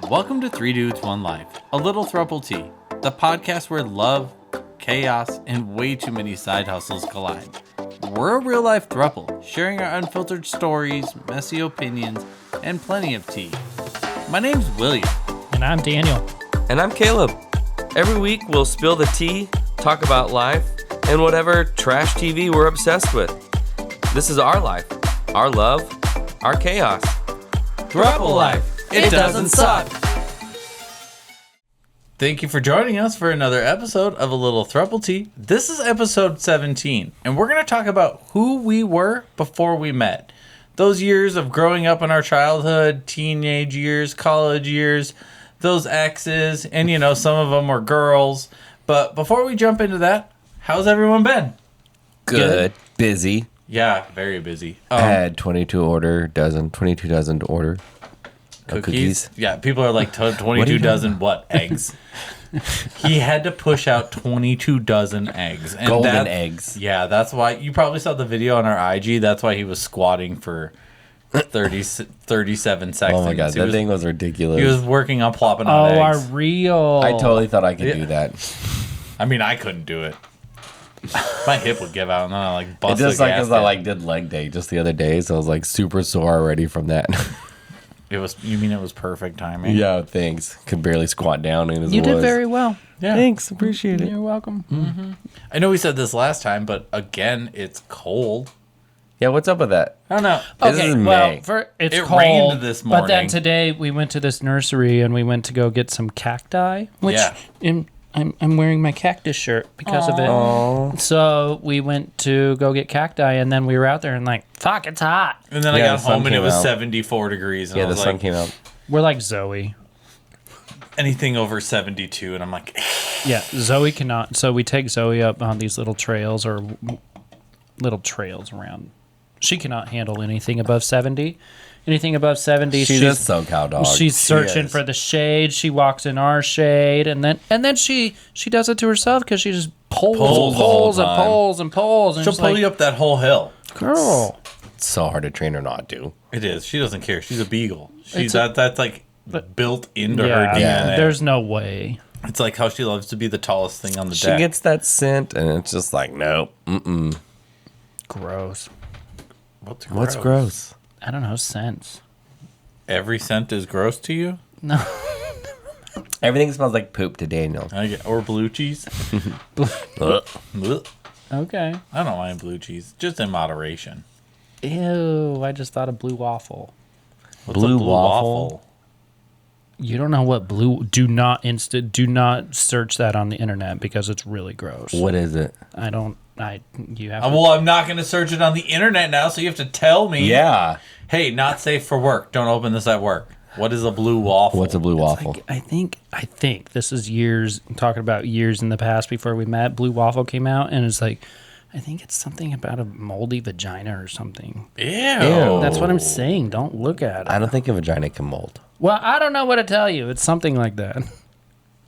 Welcome to Three Dudes, One Life, a little throuple tea, the podcast where love, chaos, and way too many side hustles collide. We're a real-life throuple, sharing our unfiltered stories, messy opinions, and plenty of tea. My name's William. And I'm Daniel. And I'm Caleb. Every week we'll spill the tea, talk about life, and whatever trash TV we're obsessed with. This is our life, our love, our chaos. Throuple life. It doesn't suck. Thank you for joining us for another episode of A Little Throuple Tea. This is episode 17, and we're going to talk about who we were before we met. Those years of growing up in our childhood, teenage years, college years, those exes, and some of them were girls. But before we jump into that, how's everyone been? Good. Busy. Yeah, very busy. I had 22 dozen to order. Cookies. Yeah, people are like 22 dozen what? Eggs. He had to push out 22 dozen eggs. And Golden eggs. Yeah, that's why you probably saw the video on our IG. That's why he was squatting for 37 seconds. Oh my god, that thing was ridiculous. He was working on plopping out eggs. Oh, our real. I totally thought I could do that. I mean, I couldn't do it. My hip would give out, and then I bust It just the like gas because I did leg day just the other day, so I was super sore already from that. It was. You mean it was perfect timing? Yeah, thanks. Could barely squat down. You did very well. Yeah. Thanks, appreciate it. You're welcome. Mm-hmm. I know we said this last time, but again, it's cold. Yeah, what's up with that? I don't know. This Okay, is well, May. it's It cold, rained this but then morning. today we went to this nursery and we went to go get some cacti, which I'm wearing my cactus shirt because of it. So we went to go get cacti, and then we were out there and fuck, it's hot. And then I Yeah, got the sun home and it came was out. 74 degrees. And Yeah, I the was sun came out. We're like Zoe. anything over 72, and I'm like, Yeah, Zoe cannot. So we take Zoe up on these little trails around. She cannot handle anything above 70. Anything above 70, She's a SoCal dog. she's searching is. for the shade. She walks in our shade, and then she does it to herself because she just pulls Pulls and the whole pulls and time. pulls and pulls. And she'll she's pull like, you up that whole hill. girl. It's so hard to train her not to. It is. She doesn't care. She's a beagle. It's That's built into her Yeah, DNA. there's no way. It's like how she loves to be the tallest thing on the She deck. gets that scent, and it's just like, nope. Gross. What's gross? I don't know, scents. Every scent is gross to you? No. Everything smells like poop to Daniel. Or blue cheese? Ugh. Ugh. Okay. I don't mind blue cheese, just in moderation. Ew, I just thought of blue waffle. What's Blue a blue waffle? You don't know what blue... Do not search that on the internet because it's really gross. What is it? You have Well, I'm not going to search it on the internet now, so you have to tell me. Yeah. Hey, not safe for work. Don't open this at work. What is a blue waffle? What's a blue waffle? I think this is years, I'm talking about years in the past before we met. Blue waffle came out, and it's I think it's something about a moldy vagina or something. Ew. That's what I'm saying. Don't look at it. I don't think a vagina can mold. Well, I don't know what to tell you. It's something like that.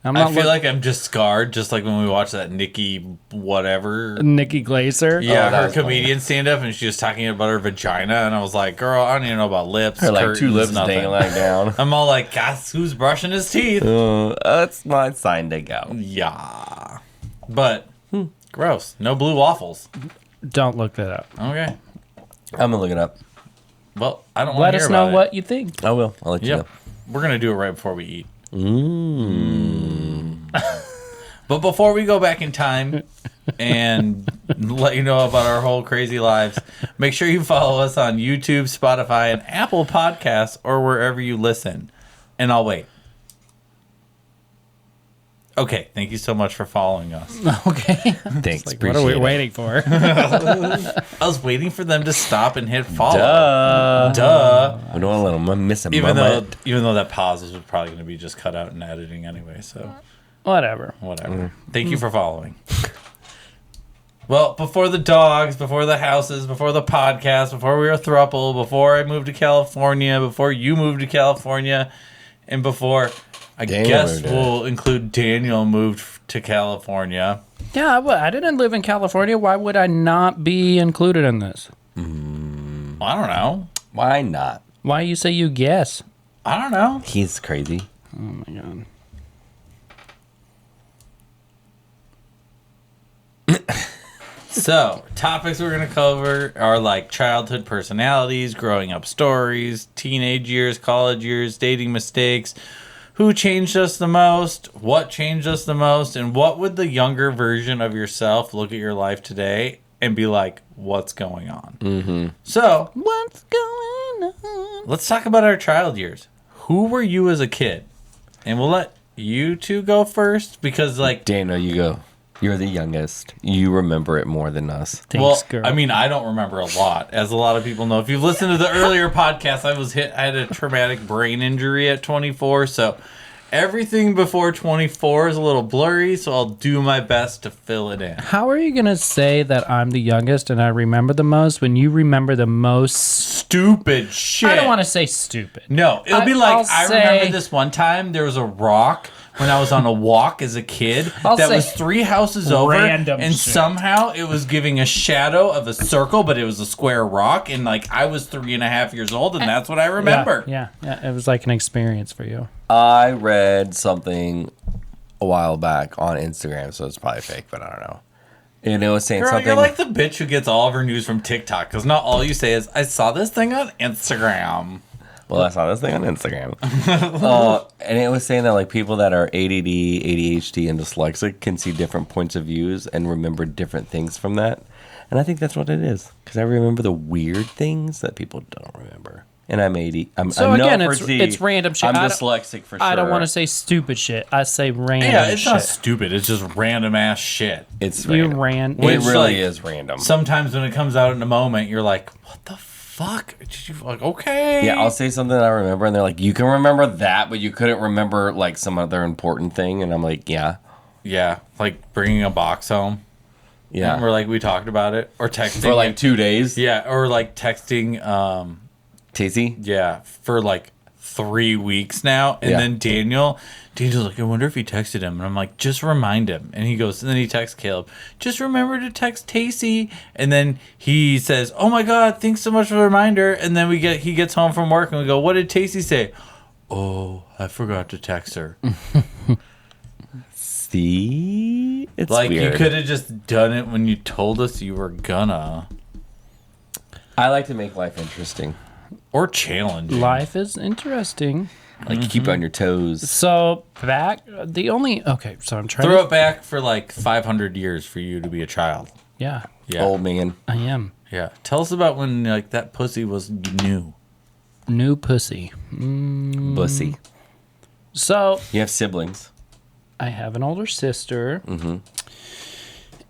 I feel like I'm just scarred, just like when we watched that Nikki whatever. Nikki Glaser. Yeah, that her was funny. comedian stand-up, and she was talking about her vagina, and I was like, girl, I don't even know about lips. Her two curtains, lips nothing. dangling down. I'm all like, gosh, who's brushing his teeth? That's my sign to go. Yeah. But, gross. No blue waffles. Don't look that up. Okay. I'm going to look it up. Well, I don't want Let to hear us about know it. what you think. I will. I'll let you Yep. We're going to do it right before we eat. know. But before we go back in time and let you know about our whole crazy lives, make sure you follow us on YouTube, Spotify, and Apple Podcasts, or wherever you listen. And I'll wait. Okay, thank you so much for following us. Okay. Thanks. What Appreciate are we it. waiting for? I was waiting for them to stop and hit follow. Duh. We don't want to let them miss a Even moment. though that pause was probably going to be just cut out in editing anyway, so Whatever. whatever. Thank you for following. Well, before the dogs, before the houses, before the podcast, before we were a throuple, before I moved to California, before you moved to California, and before I Daniel guess moved we'll include Daniel moved to California. Yeah, I didn't live in California. Why would I not be included in this? I don't know. Why not? Why you say you guess? I don't know. He's crazy. Oh my god. So, topics we're going to cover are like childhood personalities, growing up stories, teenage years, college years, dating mistakes, who changed us the most, what changed us the most, and what would the younger version of yourself look at your life today and be like, what's going on? Mm-hmm. So, What's going on? let's talk about our child years. Who were you as a kid? And we'll let you two go first because, like, Dana, you go. You're the youngest. You remember it more than us. Thanks, girl. I mean, I don't remember a lot, as a lot of people know. If you've listened to the earlier podcast, I had a traumatic brain injury at 24, so everything before 24 is a little blurry, so I'll do my best to fill it in. How are you going to say that I'm the youngest and I remember the most when you remember the most? Stupid shit. I don't want to say stupid. No, it'll be like, I'll remember say- this one time, there was a rock when I was on a walk as a kid that say was 3 houses over, random and shit. somehow it was giving a shadow of a circle, but it was a square rock, and like I was 3.5 years old, and that's what I remember. Yeah. It was like an experience for you. I read something a while back on Instagram, so it's probably fake, but I don't know. And it was saying Girl, something. you're like the bitch who gets all of her news from TikTok, because not all you say is, I saw this thing on Instagram. Well, I saw this thing on Instagram. And it was saying that like people that are ADD, ADHD, and dyslexic can see different points of views and remember different things from that. And I think that's what it is. Because I remember the weird things that people don't remember. And I'm AD. So again, it's random shit. I'm I don't- dyslexic for sure. I don't want to say stupid shit. I say random Yeah, it's shit. not stupid. It's just random ass shit. It's You random. ran. It Which, really like, is random. Sometimes when it comes out in a moment, you're like, what the fuck? Did you like, okay. Yeah, I'll say something that I remember, and they're like, you can remember that, but you couldn't remember like some other important thing. And I'm like, yeah. Yeah, like bringing a box home. Yeah. Or like we talked about it. Or texting. For like 2 days. Yeah, or like texting, Tasty? yeah, for like 3 weeks now. And Yeah. then Daniel's like, I wonder if he texted him. And I'm like, just remind him. And he goes, and then he texts Caleb, just remember to text Tacey. And then he says, oh my God, thanks so much for the reminder. And then he gets home from work and we go, what did Tacey say? Oh, I forgot to text her. See? It's Like, weird. you could have just done it when you told us you were gonna. I like to make life interesting. Or challenging. Life is interesting. Like, keep you on your toes. So back the only so I'm trying. Throw to, it back for like 500 years for you to be a child. Yeah, Yeah. Old man. I am Yeah. Tell us about when like that pussy was new. new pussy. Bussy. So You have siblings. I have an older sister,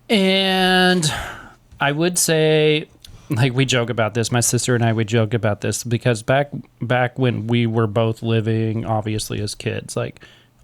and I would say, like we joke about this. My sister and I would joke about this because back when we were both living, obviously as kids, like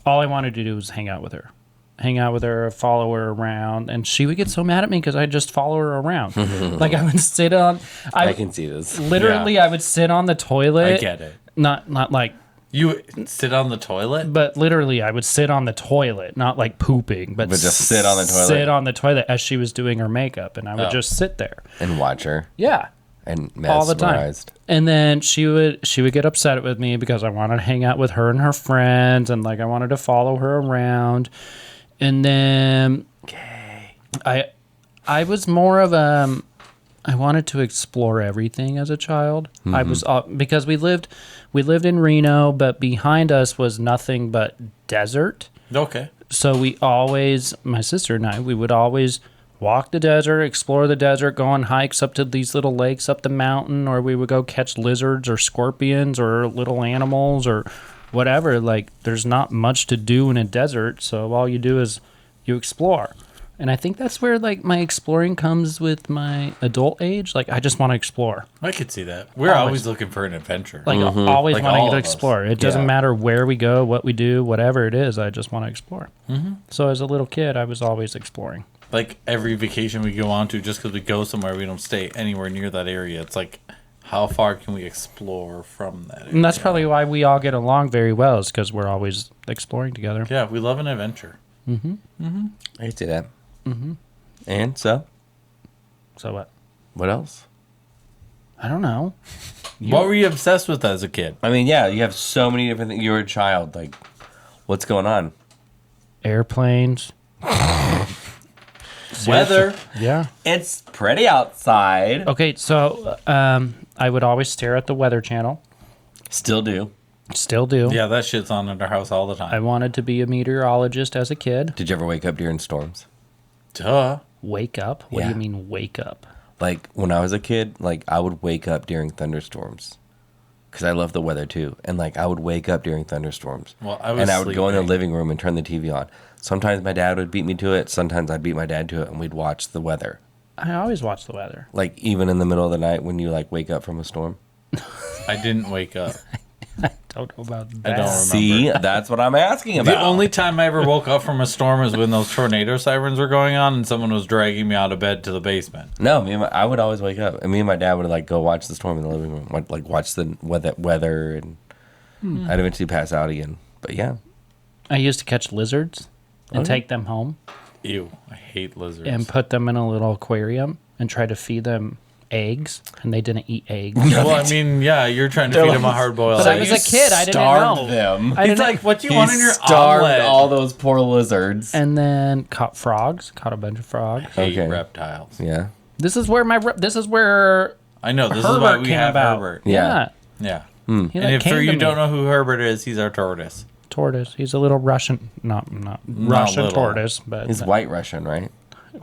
all I wanted to do was hang out with her, follow her around, and she would get so mad at me because I just follow her around. Like I would sit on, I can see this. literally, Yeah. I would sit on the toilet. I get it. Not like. You sit on the toilet? But literally, I would sit on the toilet, not like pooping, but just sit on the toilet? Sit on the toilet as she was doing her makeup, and I would just sit there. And watch her. Yeah, And all the time. mesmerized. And then she would get upset with me because I wanted to hang out with her and her friends, and like I wanted to follow her around. And then I was more of I wanted to explore everything as a child. I was because we lived in Reno, but behind us was nothing but desert. Okay. So my sister and I, we would always walk the desert, explore the desert, go on hikes up to these little lakes up the mountain, or we would go catch lizards or scorpions or little animals or whatever. Like, there's not much to do in a desert, so all you do is you explore. And I think that's where, like, my exploring comes with my adult age. Like, I just want to explore. I could see that. We're always looking for an adventure. Like, always Like all wanting of to us. explore. It doesn't Yeah. matter where we go, what we do, whatever it is. I just want to explore. So as a little kid, I was always exploring. Like every vacation we go on to, just because we go somewhere, we don't stay anywhere near that area. It's like, how far can we explore from that area? And that's probably why we all get along very well, is because we're always exploring together. Yeah, we love an adventure. I can see that. And so, So what? what else? I don't know. What were you obsessed with as a kid? I mean, yeah, you have so many different things. You were a child. Like, What's going on? Airplanes. Weather. Yeah. It's pretty outside. Okay, so I would always stare at the Weather Channel. Still do. Still do. Yeah, that shit's on at our house all the time. I wanted to be a meteorologist as a kid. Did you ever wake up during storms? Duh. Wake up? What do you mean wake up? Like, when I was a kid, like, I would wake up during thunderstorms. Because I love the weather, too. And, like, I would wake up during thunderstorms. Well, I was And I would go in the sleeping. living room and turn the TV on. Sometimes my dad would beat me to it. Sometimes I'd beat my dad to it, and we'd watch the weather. I always watch the weather. Like, even in the middle of the night when you, like, wake up from a storm. I didn't wake up. I don't know about that. I don't remember. See? That's what I'm asking about. The only time I ever woke up from a storm was when those tornado sirens were going on and someone was dragging me out of bed to the basement. No, I would always wake up. And me and my dad would, like, go watch the storm in the living room. Like, watch the weather, and I'd eventually pass out again. But, yeah. I used to catch lizards and take them home Ew, I hate lizards. and put them in a little aquarium and try to feed them eggs, and they didn't eat eggs. Well, I mean, yeah, you're trying to feed him a hard-boiled But I egg. was a kid. I didn't starved know. them. I He's didn't like, what do you He want in your starved omelet? all those poor lizards. and then caught frogs. Caught a bunch of frogs. Hate Okay. reptiles. Yeah. This is where I know, this is Herbert why we came have about. Herbert. Yeah. Yeah. He, And like, if came for to you me. don't know who Herbert is, he's our tortoise. Tortoise. He's a little Russian, not Russian little. tortoise, but He's white Russian, right?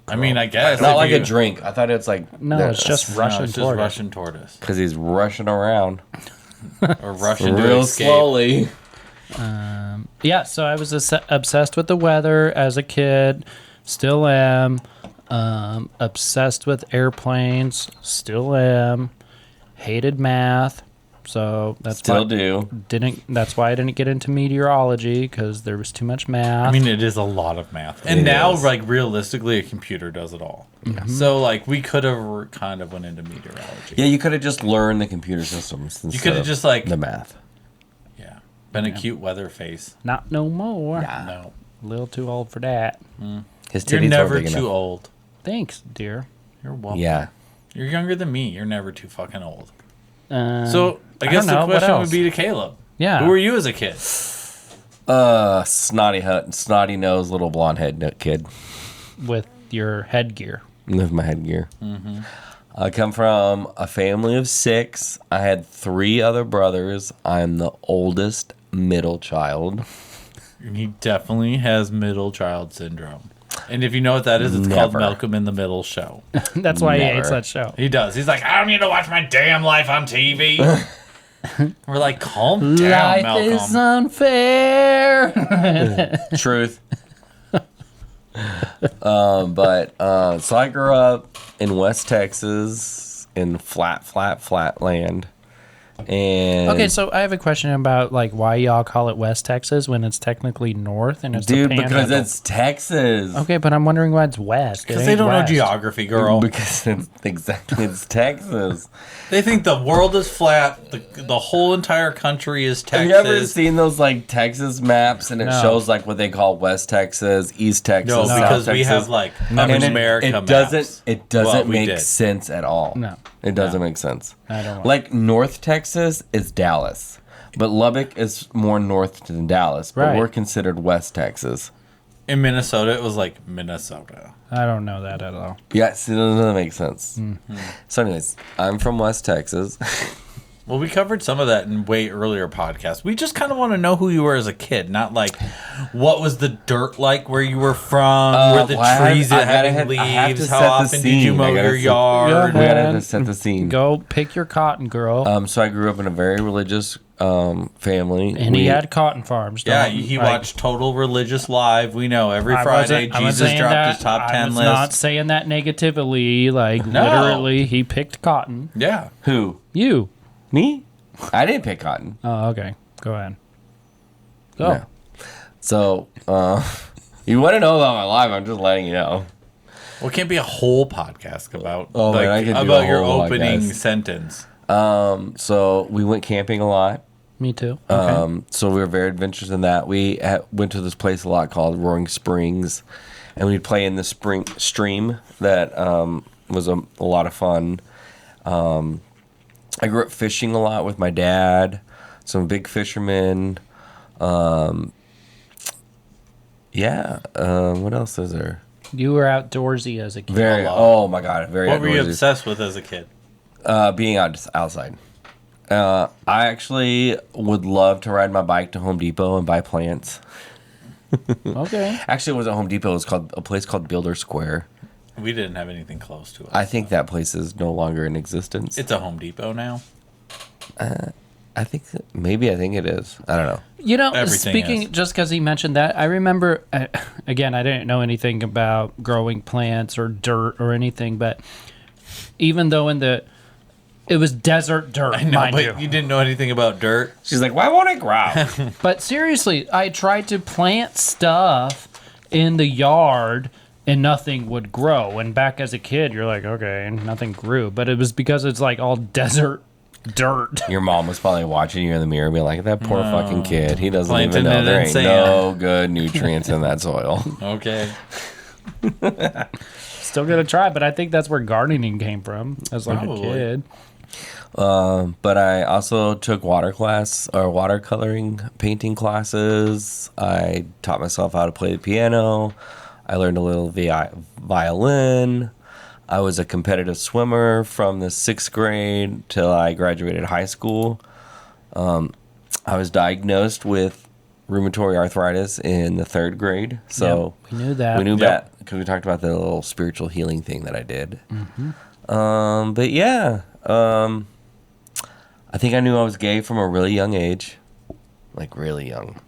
I mean, I guess. Not if like you- a drink. I thought it's like... no, it's just No, Russian it's just tortoise. Russian tortoise. Because he's rushing around Or Russian to real escape. slowly. Yeah, so I was obsessed with the weather as a kid. Still am. Obsessed with airplanes. Still am. Hated math. So that's Still why do. That's why I didn't get into meteorology, because there was too much math. I mean, it is a lot of math. And It now, is. like, realistically, a computer does it all. So, like, we could have kind of went into meteorology. Yeah, you could have just learned the computer systems. You could have just, like, the math. yeah, been a cute weather face. not no more. No. A little too old for that. His You're titties never weren't too big enough. old. Thanks, dear. You're welcome. Yeah. You're younger than me. You're never too fucking old. So So, I guess don't know, the what question else? would be to Caleb. yeah. Who were you as a kid? Snotty nose, little blonde head kid with your headgear? with my headgear. Mm-hmm. I come from a family of 6. I had 3 other brothers. I'm the oldest middle child. He definitely has middle child syndrome. And if you know what that is, it's called Never. Malcolm in the Middle show. That's why he Never. hates that show. He does. He's like, I don't need to watch my damn life on TV. We're like, calm down, Life Malcolm. is unfair. Truth. So I grew up in West Texas in flat land. And Okay, so I have a question about like why y'all call it West Texas when it's technically north and it's dude, the because Panhandle. it's Texas. Okay, but I'm wondering why it's west. Because they don't know geography, girl. Because it's Texas. They think the world is flat. The whole entire country is Have Texas. you ever seen those like Texas maps and it No. shows like what they call West Texas, East Texas, No, South because we Texas? have like And America it maps. doesn't Well, we make did. sense at all. No. It doesn't make sense. I don't want- Like North Texas is Dallas, but Lubbock is more north than Dallas, but Right. we're considered West Texas. In Minnesota, it was like Minnesota. I don't know that at all. Yes, it doesn't make sense. Mm-hmm. So anyways, I'm from West Texas. Well, we covered some of that in way earlier podcasts. We just kind of want to know who you were as a kid, not like what was the dirt like where you were from, were the trees that had I have leaves, to how set the often did you scene. mow I gotta your set- yard? Yeah. We gotta Man. set the scene. Go pick your cotton, girl. So I grew up in a very religious family. and he had cotton farms. Yeah, don't- he like, watched Total Religious Live. We know every I Friday wasn't Jesus saying dropped that. his top I 10 was list. not saying that negatively. Like No. literally, he picked cotton. Yeah. Who? You. Me? I didn't pick cotton. Oh, okay. Go ahead. Go. No. So, you want to know about my life? I'm just letting you know. Well, it can't be a whole podcast about Oh, man, I could do about a your whole opening podcast. sentence. So we went camping a lot. Me too. Okay. So we were very adventurous in that. We went to this place a lot called Roaring Springs, and we'd play in the stream that was a lot of fun. I grew up fishing a lot with my dad, some big fishermen. Yeah. What else is there? You were outdoorsy as a kid. Very. Oh my god. Very. What were you outdoorsy. obsessed with as a kid? Being outside. I actually would love to ride my bike to Home Depot and buy plants. Okay. Actually, it wasn't Home Depot. It was called a place called Builder Square. We didn't have anything close to it. I think that place is no longer in existence. It's a Home Depot now. I think it is. I don't know. You know, Everything speaking, is. just because he mentioned that, I remember, again, I didn't know anything about growing plants or dirt or anything, but even though it was desert dirt, I know, mind but you didn't know anything about dirt. She's like, why won't it grow? But seriously, I tried to plant stuff in the yard and nothing would grow. And back as a kid, you're like, okay, nothing grew. But it was because it's like all desert dirt. Your mom was probably watching you in the mirror, being like, "That poor fucking kid. He doesn't Planting even know it there in ain't sand." no good nutrients in that soil." Okay. Still gonna try, but I think that's where gardening came from as like Probably. a kid. But I also took watercoloring painting classes. I taught myself how to play the piano. I learned a little violin. I was a competitive swimmer from the 6th grade till I graduated high school. I was diagnosed with rheumatoid arthritis in the 3rd grade. So we knew that. We knew Yep. that because we talked about the little spiritual healing thing that I did. But yeah, I think I knew I was gay from a really young age. Like really young.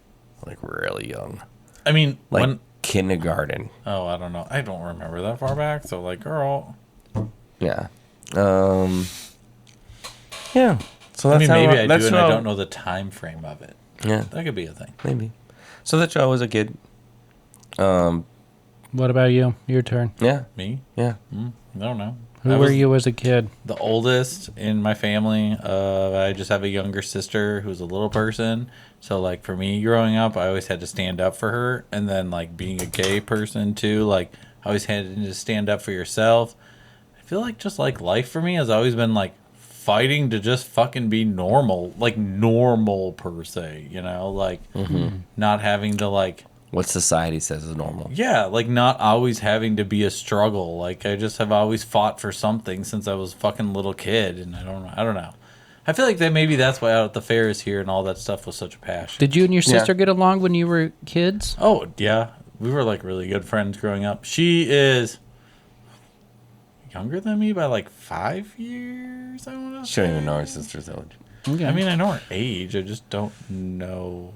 I mean, Like when... kindergarten. Oh, I don't know. I don't remember that far back. So, like, girl... Yeah. Yeah. So I that's mean, how maybe I that's do, and how- I don't know the time frame of it. Yeah, That could be a thing. maybe. So that's how I was a kid. What about you? Your turn. Yeah. Me? Yeah. I don't know. Who I were was you as a kid? the oldest in my family. I just have a younger sister who's a little person. So, like, for me growing up, I always had to stand up for her. And then, like, being a gay person, too, like, I always had to stand up for yourself. I feel like just, like, life for me has always been, like, fighting to just fucking be normal. Like, normal, per se, you know? Like, not having to, like... What society says is normal. Yeah, like not always having to be a struggle. Like I just have always fought for something since I was a fucking little kid, and I don't know. I feel like maybe that's why out at the fairs here and all that stuff was such a passion. Did you and your sister get along when you were kids? Oh yeah, we were like really good friends growing up. She is younger than me by like 5 years. I want to She don't even know her sister's age. Okay. I mean, I know her age. I just don't know.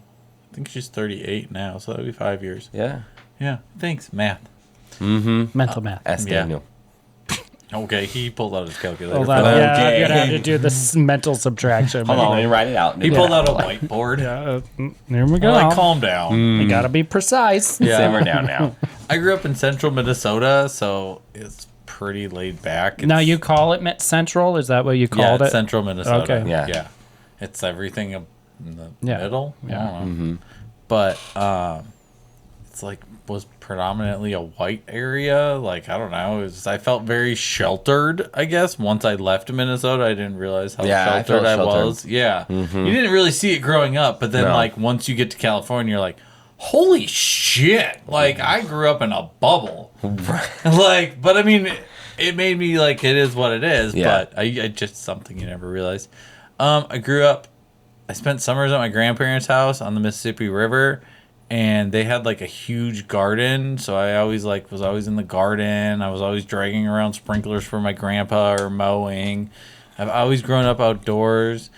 I think she's 38 now, so that'd be 5 years. Yeah. Yeah, thanks, math. mental math. Ask Yeah. Daniel. Okay, he pulled out his calculator. Hold for on. that. Yeah, Okay. I'm gonna have to do this mental subtraction. Hold on, let me write it out. He pulled out a whiteboard. There we go. Like, calm down. You gotta be precise. Yeah. Simmer down now. I grew up in central Minnesota, so it's pretty laid back. Now you call it Central? Is that what you Yeah, called it's it? central Minnesota. Okay. Yeah. Yeah. It's everything in the Yeah. middle. Yeah. I don't know. But it's like was predominantly a white area. Like, I don't know. I felt very sheltered, I guess. Once I left Minnesota, I didn't realize how Yeah, I sheltered felt I sheltered. was. Yeah. You didn't really see it growing up, but then No. like once you get to California, you're like, holy shit. Like I grew up in a bubble. Like, but I mean, it made me like, it is what it is. Yeah. But I just something you never realized. I spent summers at my grandparents' house on the Mississippi River, and they had like a huge garden. So I always was always in the garden. I was always dragging around sprinklers for my grandpa or mowing. I've always grown up outdoors.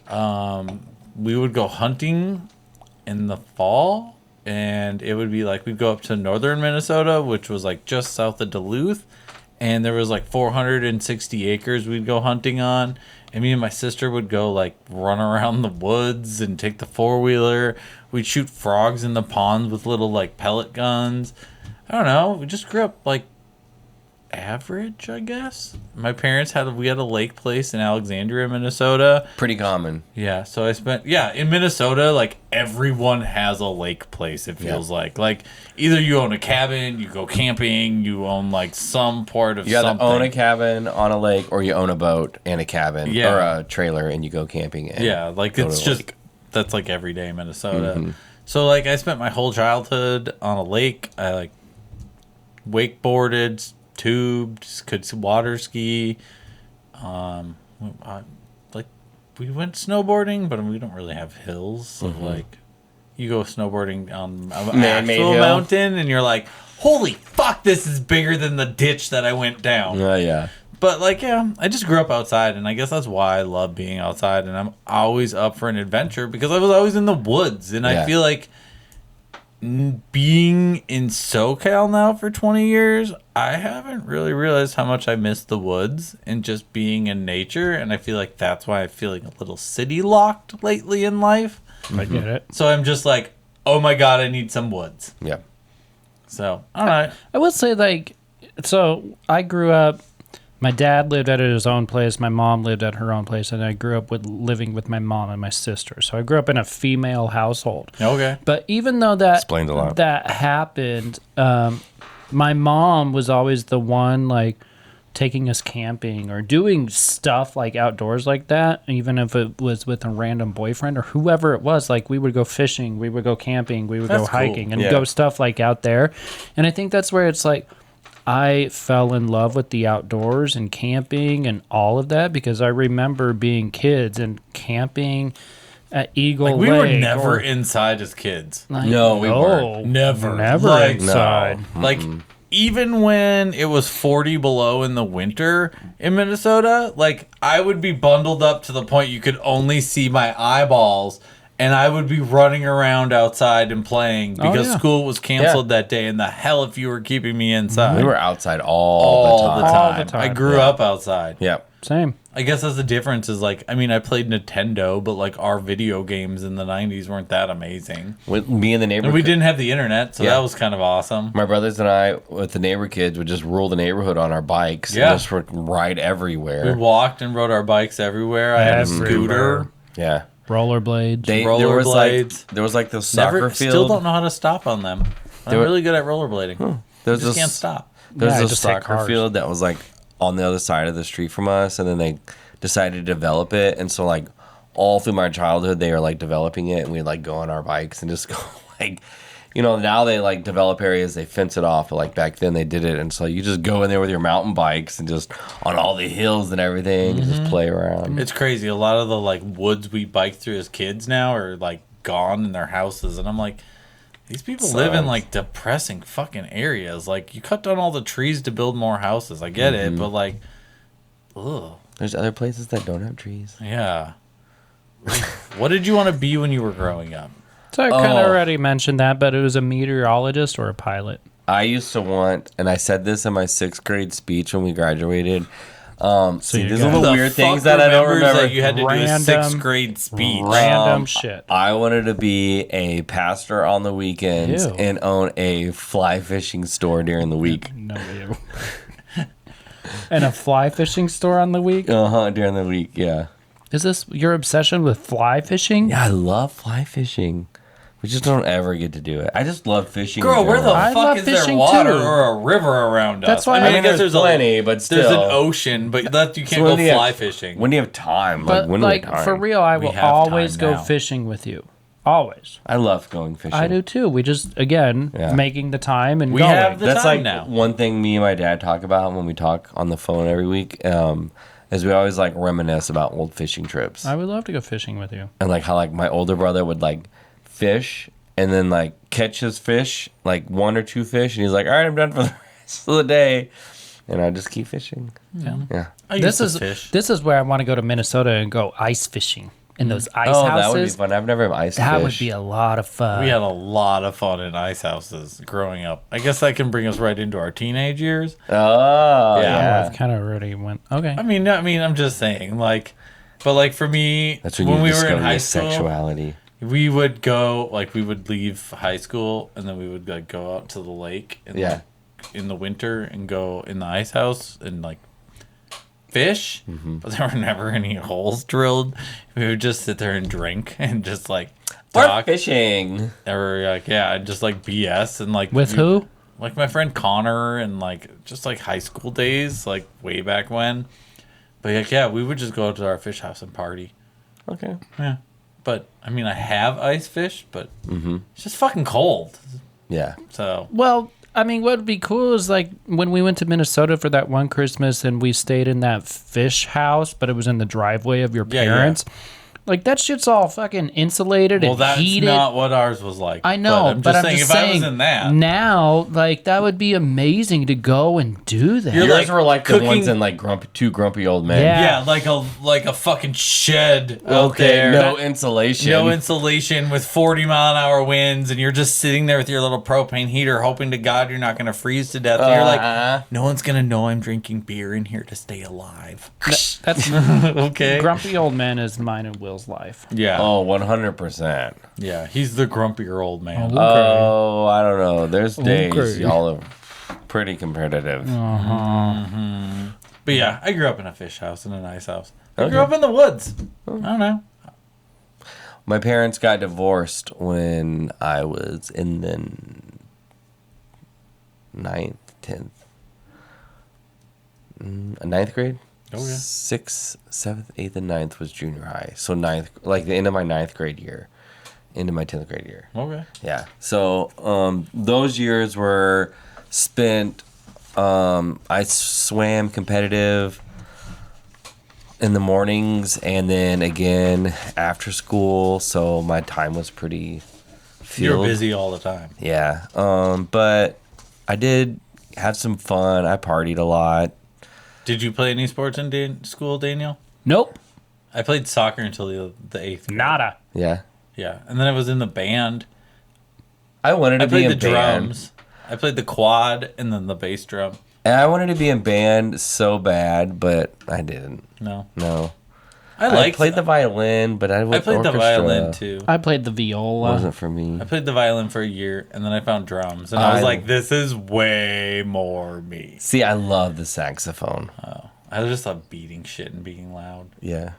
We would go hunting in the fall, and it would be like we'd go up to northern Minnesota, which was like just south of Duluth, and there was like 460 acres we'd go hunting on. And me and my sister would go like run around the woods and take the 4-wheeler. We'd shoot frogs in the ponds with little like pellet guns. I don't know. We just grew up like average, I guess. My parents we had a lake place in Alexandria, Minnesota. Pretty common. Yeah, so I spent in Minnesota, like everyone has a lake place, it feels like either you own a cabin, you go camping, you own like some part of You either something. own a cabin on a lake, or you own a boat and a cabin, Yeah. or a trailer, and you go camping. And Yeah, like go it's to the just lake. that's like every day in Minnesota. So, like, I spent my whole childhood on a lake. I, like, wakeboarded, tubed, could water ski. Like, we went snowboarding, but we don't really have hills. So, like, you go snowboarding on an actual mountain, and you're like, holy fuck, this is bigger than the ditch that I went down. Yeah. But, like, yeah, I just grew up outside, and I guess that's why I love being outside, and I'm always up for an adventure, because I was always in the woods, and I feel like being in SoCal now for 20 years, I haven't really realized how much I miss the woods and just being in nature, and I feel like that's why I'm feeling a little city-locked lately in life. I get it. So I'm just like, oh my god, I need some woods. Yeah. So, all right. I will say, like, so I grew up, my dad lived at his own place, my mom lived at her own place, and I grew up living with my mom and my sister. So I grew up in a female household. Okay. But even though that Explains a lot. that happened, my mom was always the one, like, taking us camping or doing stuff like outdoors like that, even if it was with a random boyfriend or whoever it was. Like, we would go fishing, we would go camping, we would go hiking, and go stuff like out there. And I think that's where it's like I fell in love with the outdoors and camping and all of that, because I remember being kids and camping at Eagle Like, we Lake. were never inside as kids. Like, No, we weren't. Never. Like, inside. Like, even when it was 40 below in the winter in Minnesota, like, I would be bundled up to the point you could only see my eyeballs, and I would be running around outside and playing because school was canceled that day, and the hell if you were keeping me inside. We were outside all the time. All the time. I grew up outside. Yeah. Same. I guess that's the difference is, like, I mean, I played Nintendo, but, like, our video games in the 90s weren't that amazing. With me and the neighbor. And we didn't have the internet, so that was kind of awesome. My brothers and I, with the neighbor kids, would just rule the neighborhood on our bikes and just ride everywhere. We walked and rode our bikes everywhere. I had a scooter. Yeah. Rollerblades. There was like this soccer field. Still don't know how to stop on them. I'm really good at rollerblading. There's Just can't stop. There's this just take soccer cars. field that was like on the other side of the street from us, and then they decided to develop it, and so like all through my childhood they were like developing it, and we'd like go on our bikes and just go like, you know, now they like develop areas, they fence it off, but like back then they did it, and so you just go in there with your mountain bikes and just on all the hills and everything and just play around. It's crazy. A lot of the, like, woods we biked through as kids now are, like, gone in their houses, and I'm like, these people live in, like, depressing fucking areas. Like, you cut down all the trees to build more houses. I get it, but, like, ugh. There's other places that don't have trees. Yeah. What did you want to be when you were growing up? So I kind of already mentioned that, but it was a meteorologist or a pilot. I used to want, and I said this in my 6th grade speech when we graduated. See, you there's got- little weird things that I don't remember. That you had to do a Random- 6th grade speech. Random shit. I wanted to be a pastor on the weekends Ew. and own a fly fishing store during the week. No, you. And a fly fishing store on the week? During the week, yeah. Is this your obsession with fly fishing? Yeah, I love fly fishing. We just don't ever get to do it. I just love fishing. Girl, in where the general. I fuck love is there fishing water too. or a river around us? That's why I mean, there's plenty, but There's an still. ocean, but that you can't when go do you have- fly fishing. When do you have time? But, when do we like, have time? for real, I We will have always time go now. fishing with you. Always. I love going fishing. I do too. We just, again, Yeah. making the time and We going. have the That's time like now. one thing me and my dad talk about when we talk on the phone every week. Is we always like reminisce about old fishing trips I would love to go fishing with you. and like how like my older brother would like fish and then like catch his fish, like 1 or 2 fish, and he's like, all right, I'm done for the rest of the day, and I just keep fishing. Yeah. I This used is to fish. this is where I want to go to Minnesota and go ice fishing in those ice Oh, houses. that would be fun. I've never ice That fish. would be a lot of fun. We had a lot of fun in ice houses growing up. I guess that can bring us right into our teenage years. Oh, Yeah. yeah. I've kind of already went. Okay. I mean, I'm just saying, like, but like for me, That's when when you we were discover in high your school, sexuality. we would go, like, we would leave high school and then we would like go out to the lake and Yeah. like, in the winter and go in the ice house and like fish, but there were never any holes drilled. We would just sit there and drink and just like We're talk. fishing. Or like, yeah, just like BS and like With we- who? Like my friend Connor and like just like high school days, like way back when. But like, yeah, we would just go to our fish house and party. Okay. Yeah. but I mean, I have ice fish, but it's just fucking cold. Yeah. So, Well, I mean, what would be cool is like when we went to Minnesota for that one Christmas and we stayed in that fish house, but it was in the driveway of your Yeah, yeah. parents. Like, that shit's all fucking insulated well, and that's heated. not what ours was like. I know, but I'm just if saying, I was in that, now, like, that would be amazing to go and do that. You're Yours like were like cooking- the ones in like two grumpy old men. Yeah. yeah, like a fucking shed out there. No insulation. No insulation with 40-mile-an-hour winds, and you're just sitting there with your little propane heater, hoping to God you're not going to freeze to death. And you're like, no one's going to know I'm drinking beer in here to stay alive. That's Okay. grumpy old man is mine and Will's life. Yeah. Oh, 100%. Yeah. He's the grumpier old man. Oh, I don't know. There's days Okay. y'all are pretty competitive. But yeah, I grew up in a fish house, in a nice house. I Okay. grew up in the woods. I don't know. My parents got divorced when I was in the 9th grade. Oh, yeah. 6th, 7th, 8th, and 9th was junior high. So like the end of my 9th grade year, into my 10th grade year. Okay. Yeah. So those years were spent. I swam competitive in the mornings and then again after school. So my time was pretty You're filled. busy all the time. Yeah. But I did have some fun. I partied a lot. Did you play any sports in school, Daniel? Nope. I played soccer until the 8th grade. Nada. Yeah. Yeah. And then I was in the band. I wanted to I be played in the band. drums. I played the quad and then the bass drum. And I wanted to be in band so bad, but I didn't. No. No. I played the violin, but I played the violin too. I played the viola. Wasn't for me. I played the violin for a year and then I found drums and I was I- like, this is way more me. See, I love the saxophone. I just love beating shit and being loud. Yeah.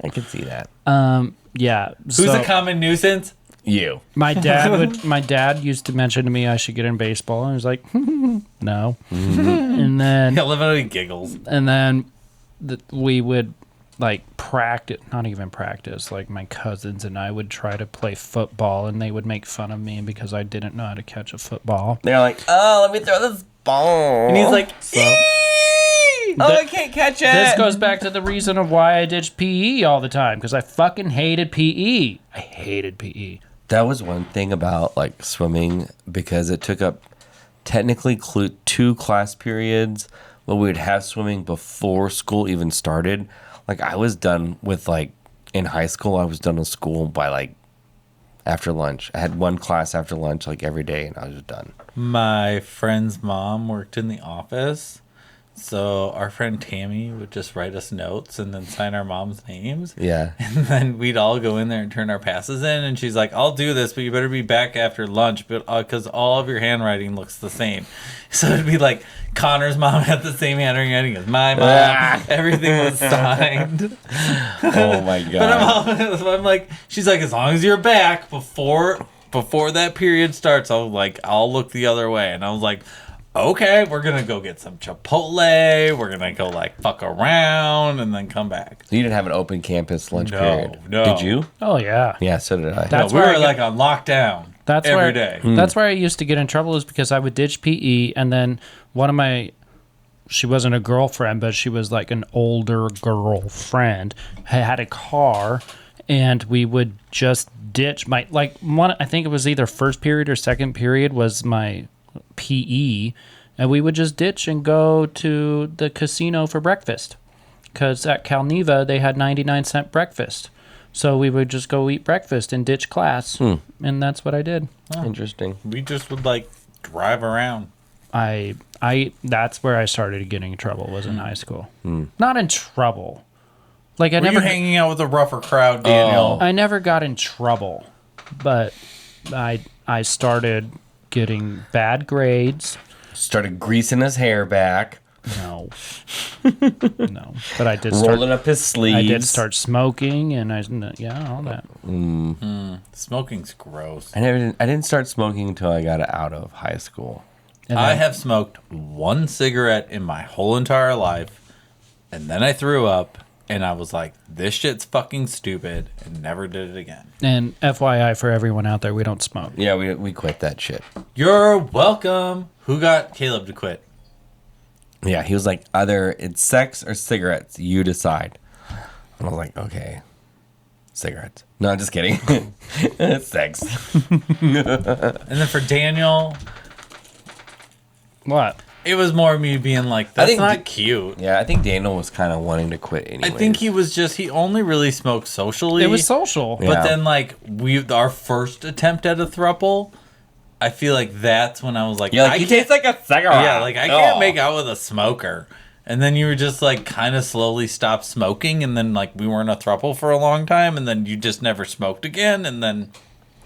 I can see that. Yeah. Who's a common nuisance? You. My dad used to mention to me I should get in baseball, and I was like, no. And then I love how he giggles. we would like practice, not even practice, like my cousins and I would try to play football, and they would make fun of me because I didn't know how to catch a football. They're like, oh, let me throw this ball. And he's like, I can't catch it. This goes back to the reason of why I ditched PE all the time, because I fucking hated PE. I hated PE. That was one thing about like swimming, because it took up technically 2 class periods, but we would have swimming before school even started. Like I was done with like in high school, I was done with school by like after lunch. I had 1 class after lunch like every day, and I was just done. my friend's mom worked in the office. So our friend Tammy would just write us notes and then sign our mom's names. Yeah. And then we'd all go in there and turn our passes in. And she's like, I'll do this, but you better be back after lunch, but because all of your handwriting looks the same. So it'd be like Connor's mom had the same handwriting as my mom. Everything was signed. Oh my god. But I'm like, she's like, as long as you're back before that period starts, I'll look the other way. And I was like, okay, we're gonna go get some Chipotle. We're gonna go like fuck around and then come back. So you didn't have an open campus lunch No, period? no. Did you? Oh yeah. Yeah, so did I. That's We where were I like on lockdown every day. That's where I used to get in trouble, is because I would ditch PE, and then she wasn't a girlfriend, but she was like an older girlfriend, had a car, and we would just ditch I think it was either first period or second period was my PE, and we would just ditch and go to the casino for breakfast, because at Calneva they had 99-cent breakfast. So we would just go eat breakfast and ditch class, and that's what I did. Interesting. We just would like drive around. That's where I started getting in trouble, was in high school. Not in trouble. Like Were you hanging out with a rougher crowd, Daniel? I never got in trouble, but I started getting bad grades. Started greasing his hair back. No. No. But I did start Rolling up his sleeves. I did start smoking, and all that. Smoking's gross. I didn't start smoking until I got out of high school. And I then- have smoked 1 cigarette in my whole entire life, and then I threw up, And I was like, this shit's fucking stupid, and never did it again. And FYI for everyone out there, we don't smoke. Yeah, we quit that shit. You're welcome. Who got Caleb to quit? Yeah, he was like, either it's sex or cigarettes. You decide. And I was like, okay, cigarettes. No, I'm just kidding. It's sex. And then for Daniel, What? it was more me being like, that's think not cute. Yeah, I think Daniel was kind of wanting to quit anyway. I think he only really smoked socially. It was social. Yeah. But then, like, our first attempt at a throuple, I feel like that's when I was like, You're like, you taste like a cigarette. yeah, like, I can't make out with a smoker. And then you were just, like, kind of slowly stopped smoking, and then, like, we weren't a throuple for a long time, and then you just never smoked again, and then,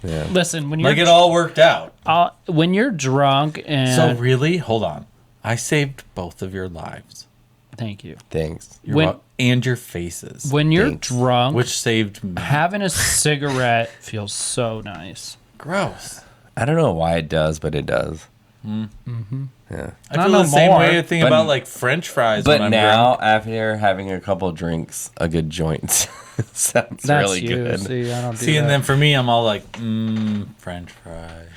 Yeah. Listen, when you're like, it all worked out. when you're drunk and So, really? Hold on. I saved both of your lives. thank you. Thanks. And your faces. When you're Thanks. drunk, Which saved me. having a cigarette feels so nice. Gross. I don't know why it does, but it does. Mm-hmm. Yeah. I Not feel no the same more. way I think But- about, like, French fries But when I'm now, drunk. after having a couple drinks, a good joint sounds That's really you. good. See, I don't do See, and that. then for me, I'm all like, French fries.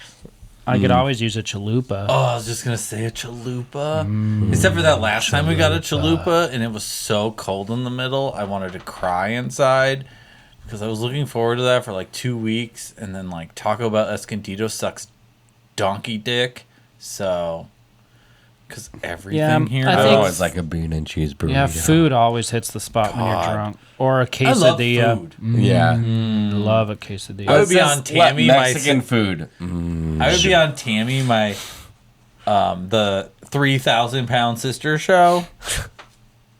I could always use a chalupa. Oh, I was just going to say a chalupa. Except for that last time we got a chalupa, and it was so cold in the middle, I wanted to cry inside. Because I was looking forward to that for like 2 weeks, and then like Taco Bell Escondido sucks donkey dick. So, because everything here I I think- always like a bean and cheese burrito. Yeah, food always hits the spot when you're God. drunk. Or a I love quesadilla. food. Yeah. Love a quesadilla. I would be on Tammy, my Mexican food. I would be on Tammy, my the 3,000-pound sister show,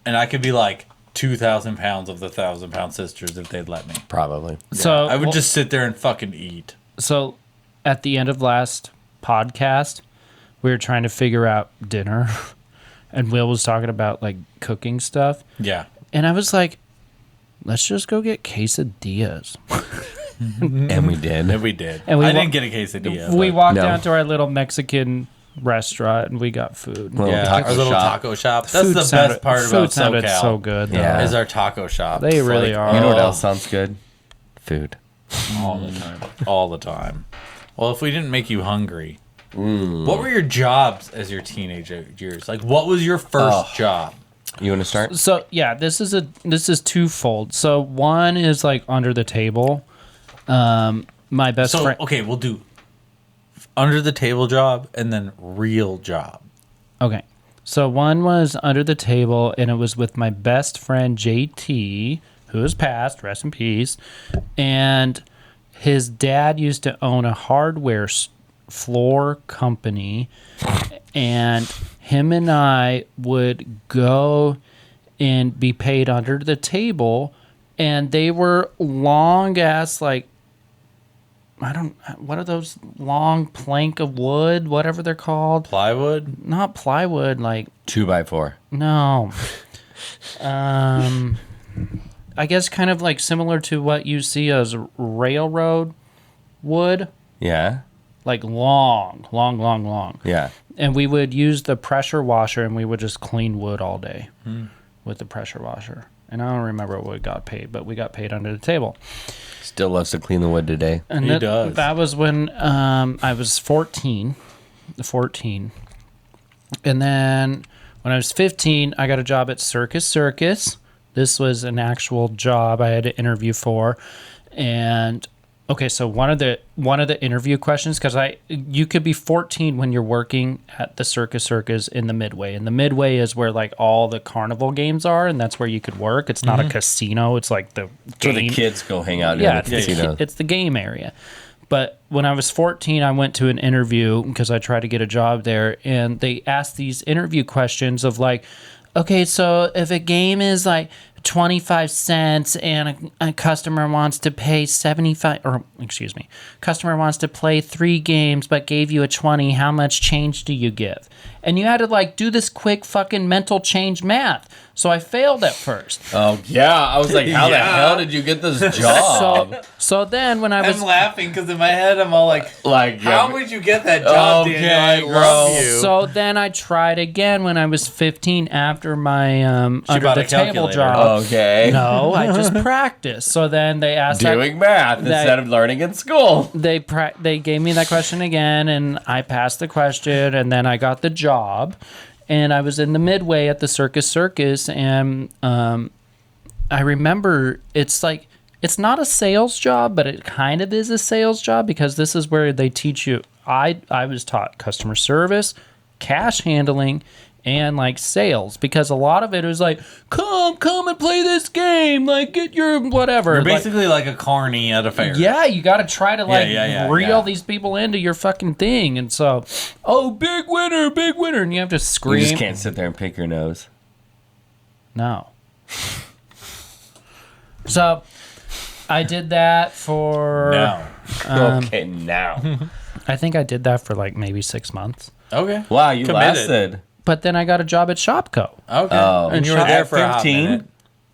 and I could be like 2,000 pounds of the 1,000-pound sisters if they'd let me. Probably. So I would just sit there and fucking eat. So at the end of last podcast, we were trying to figure out dinner, and Will was talking about like cooking stuff, Yeah. and I was like, let's just go get quesadillas. And we did. And we did. And we I wa- didn't get a quesadilla. We but- walked No. down to our little Mexican restaurant and we got food. Little Yeah, taco our little shop. taco shop. That's Food the sounded- best part food about sounded SoCal. so good. Though. Yeah. Is our taco shop. They really are. You know what oh, else sounds good? Food. all the time. All the time. Well, if we didn't make you hungry, what were your jobs as your teenage years? Like, what was your first job? You want to start? So yeah, this is twofold. So one is like under the table. My best So, friend. okay, we'll do under the table job and then real job. Okay. So one was under the table, and it was with my best friend JT, who is passed, rest in peace. And his dad used to own a hardware floor company, and him and I would go and be paid under the table, and they were long ass like. What are those long plank of wood, whatever they're called? Plywood? Not plywood, like 2x4. no. I guess kind of like similar to what you see as railroad wood, Yeah. like long. Yeah. And we would use the pressure washer and we would just clean wood all day with the pressure washer. And I don't remember what we got paid, but we got paid under the table. Still loves to clean the wood today. And He does. that was when I was 14. And then when I was 15, I got a job at Circus. This was an actual job I had to interview for. And okay, so one of the interview questions, because you could be 14 when you're working at the Circus in the Midway. And the Midway is where like all the carnival games are, and that's where you could work. It's not a casino. It's like the So the game. kids go hang out Yeah, in the casino. it's the game area. But when I was 14, I went to an interview because I tried to get a job there, and they asked these interview questions of like, okay, so if a game is like 25 cents and a customer wants to pay 75, or excuse me, customer wants to play 3 games but gave you a 20, how much change do you give? And you had to like do this quick fucking mental change math. So I failed at first. Oh, yeah. I was like, how the Yeah. hell did you get this job? So then when I was I'm laughing because in my head I'm all like, like, how would you get that job, Okay, Daniel? I bro. love you. So then I tried again when I was 15 after my under bought the a table calculator. job. Okay. No, I just practiced. So then they asked Doing math instead of learning in school. they gave me that question again, and I passed the question, and then I got the job, and I was in the midway at the circus, and I remember it's not a sales job, but it kind of is a sales job because this is where they teach you. I was taught customer service, cash handling, and like sales, because a lot of it was like, come and play this game, like get your whatever. You're basically like a carny at a fair. Yeah, you got to try to reel these people into your fucking thing. And so, big winner. And you have to scream. You just can't sit there and pick your nose. No. So, I did that for... No. Okay, now. I think I did that for like maybe 6 months. Okay. Wow, you Committed. lasted. But then I got a job at Shopco. Okay. Oh. And you were there for 15? 15?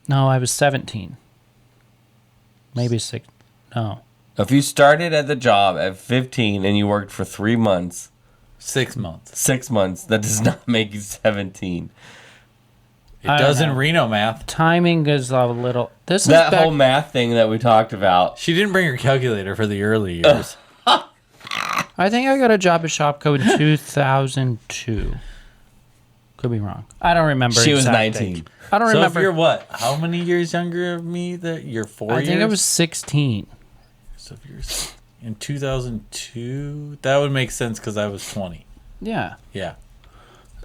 No, I was 17. Maybe 6. No. If you started at the job at 15 and you worked for 3 months, 6 months. 6 months, that does not make you 17. It I does don't in know. Reno math. Timing is a little... This is That back... whole math thing that we talked about. She didn't bring her calculator for the early years. I think I got a job at Shopco in 2002. Could be wrong. I don't remember. She was exact 19. date. I don't So remember. if you're what? How many years younger of me? That you're 4 years? I think I was 16. So if you're in 2002, that would make sense because I was 20. Yeah. Yeah.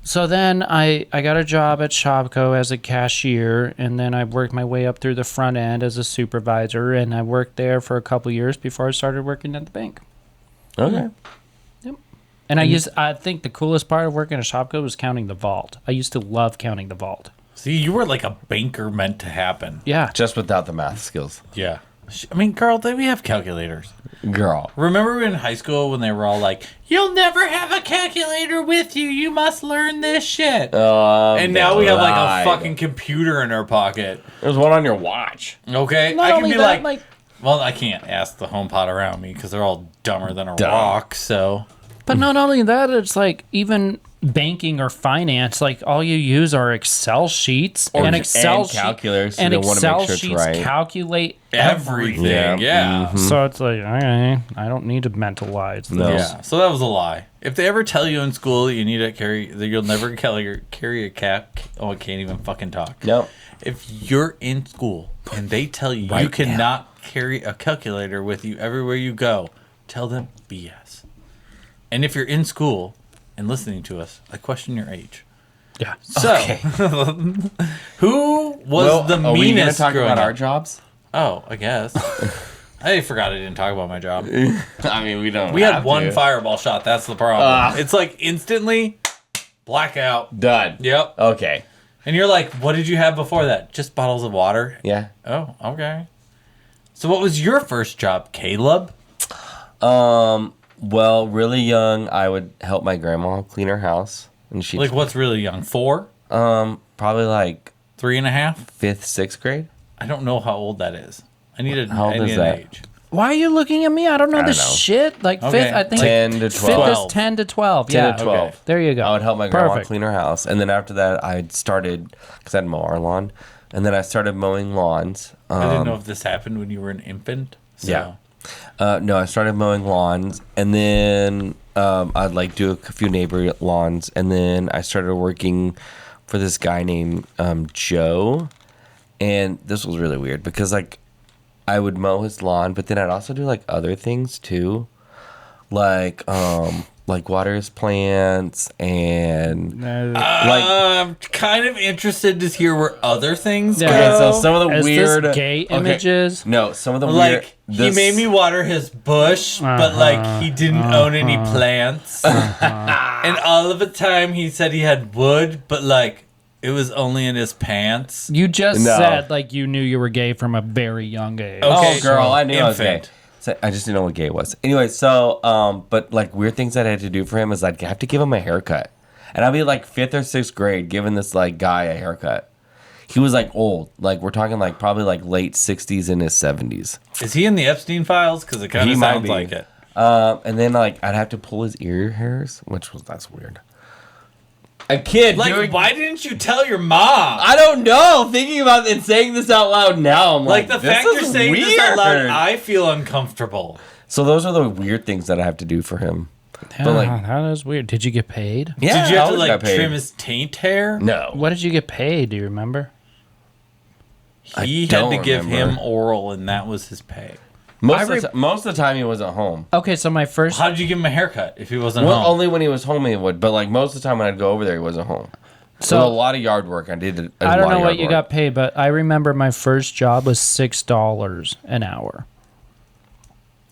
So then I got a job at Shopco as a cashier, and then I worked my way up through the front end as a supervisor, and I worked there for a couple years before I started working at the bank. Okay. And I think the coolest part of working at Shopco was counting the vault. I used to love counting the vault. See, you were like a banker meant to happen. Yeah. Just without the math skills. Yeah. I mean, Carl, we have calculators. Girl. Remember in high school when they were all like, "You'll never have a calculator with you. You must learn this shit." And now we have like a fucking computer in our pocket. There's one on your watch. Okay? Not I can only be that, like, well, I can't ask the HomePod around me because they're all dumber than a rock, so... But not only that, it's like even banking or finance, like all you use are Excel sheets and Excel calculators. So and they want to Excel make sure it's sheets right. calculate Everything, everything. yeah. So it's like, okay, I don't need to mentalize this. No. Yeah, so that was a lie. If they ever tell you in school you need to carry, that you'll never carry a cat. Oh, I can't even fucking talk. Nope. If you're in school and they tell you you cannot carry a calculator with you everywhere you go, tell them BS. And if you're in school and listening to us, I question your age. Yeah. So, who was the are we gonna meanest talk growing about up? our jobs? Oh, I guess. I forgot I didn't talk about my job. I mean, we don't. We had have one to. fireball shot. That's the problem. It's like instantly blackout. Done. Yep. Okay. And you're like, what did you have before that? Just bottles of water? Yeah. Oh, okay. So what was your first job, Caleb? Well, really young, I would help my grandma clean her house, and she Like what's really young? 4? probably like 3.5? 5th, 6th grade. I don't know how old that is. I need How old I need is an that? age. Why are you looking at me? I don't know this know. shit. Like Okay. fifth, I think 10 to fifth 12. is 10 to 12. 10 Yeah. to 12. Okay. There you go. I would help my grandma Perfect. clean her house, and then after that, I started because I had to mow our lawn, and then I started mowing lawns. I didn't know if this happened when you were an infant. So. Yeah. No, I started mowing lawns, and then I'd like do a few neighbor lawns, and then I started working for this guy named Joe, and this was really weird because like I would mow his lawn, but then I'd also do like other things too, like water his plants and like. I'm kind of interested to hear where other things Yeah. go. Okay, so some of the Is weird this gay images? No, some of the weird. Like, he made me water his bush, but, like, he didn't own any plants. And all of the time he said he had wood, but, like, it was only in his pants. You just No. said like you knew you were gay from a very young age. Okay, Oh, girl, I knew I was gay. infant. So I just didn't know what gay was. Anyway, so, but like weird things that I had to do for him is I'd have to give him a haircut. And I'd be like 5th or 6th grade giving this like guy a haircut. He was like old. Like we're talking like probably like late 60s in his 70s. Is he in the Epstein files? Because it kind He of might sounds be. like it. And then like I'd have to pull his ear hairs, that's weird. A kid, Like, dude. why didn't you tell your mom? I don't know. Thinking about it and saying this out loud now, I'm Like, like, the fact you're saying weird. this out loud, I feel uncomfortable. So those are the weird things that I have to do for him. But like, that is weird. Did you get paid? yeah, Did you I have to, always like, got paid. trim his taint hair? No. What did you get paid? Do you remember? He had don't to give remember. him oral, and that was his pay. Most of the time he wasn't home. Okay, so my first. How did you give him a haircut if he wasn't Well, home? only when he was home he would. But like most of the time when I'd go over there, he wasn't home. So a So lot of yard work. I did. I don't know what you got paid, but I remember my first job was $6 an hour.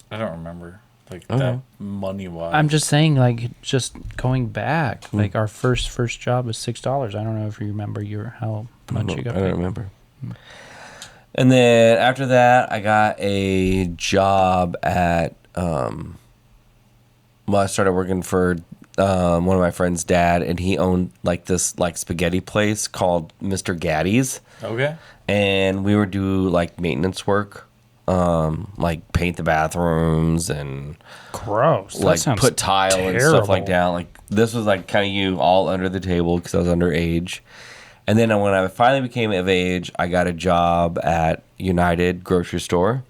I don't remember. Like, that money-wise. I'm just saying, like, just going back, like our first job was $6. I don't know if you remember how much you got I paid. don't remember. And then after that, I got a job at. I started working for one of my friend's dad, and he owned like this like spaghetti place called Mr. Gaddy's, Okay. and we would do like maintenance work, like paint the bathrooms and Gross. That like sounds put tile and stuff like terrible. that. Like this was like kind of you all under the table because I was underage. And then when I finally became of age, I got a job at United grocery store,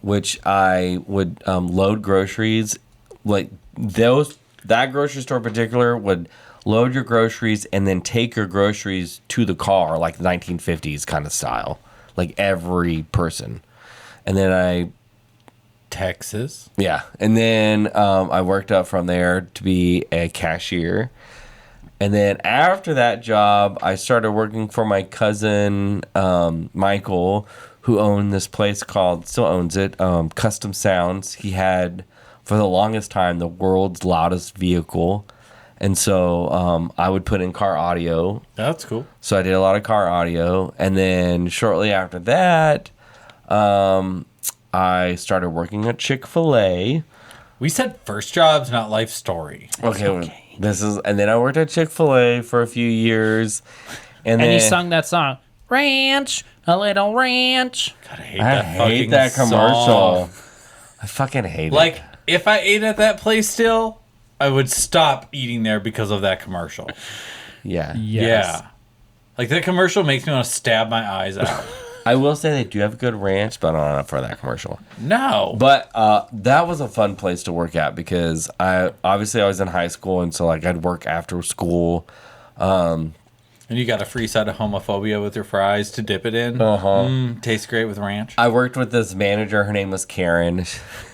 which I would load groceries. Like that grocery store in particular would load your groceries and then take your groceries to the car, like 1950s kind of style, like every person. And then Texas. and then I worked up from there to be a cashier. And then after that job, I started working for my cousin, Michael, who owned this place still owns it, Custom Sounds. He had, for the longest time, the world's loudest vehicle. And so I would put in car audio. That's cool. So I did a lot of car audio. And then shortly after that, I started working at Chick-fil-A. We said first jobs, not life story. Okay. And then I worked at Chick-fil-A for a few years. And then And he sung that song, Ranch, a little ranch. God, I hate I that hate fucking that commercial. song. I fucking hate it. Like, if I ate at that place still, I would stop eating there because of that commercial. Yeah. Yeah. Like, that commercial makes me want to stab my eyes out. I will say they do have good ranch, but I'm not up for that commercial. No. But that was a fun place to work at because I was in high school, and so like I'd work after school. And you got a free side of homophobia with your fries to dip it in. Tastes great with ranch. I worked with this manager. Her name was Karen.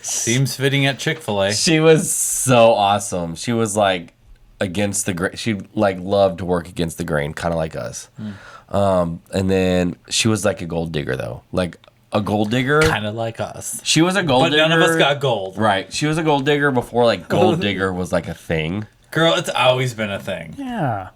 Seems fitting at Chick-fil-A. She was so awesome. She was like against the grain. She like loved to work against the grain, kind of like us. And then she was like a gold digger, though. Like a gold digger. Kind of like us. She was a gold But digger. none of us got gold. Right. She was a gold digger before like gold digger was like a thing. Girl, it's always been a thing. Yeah.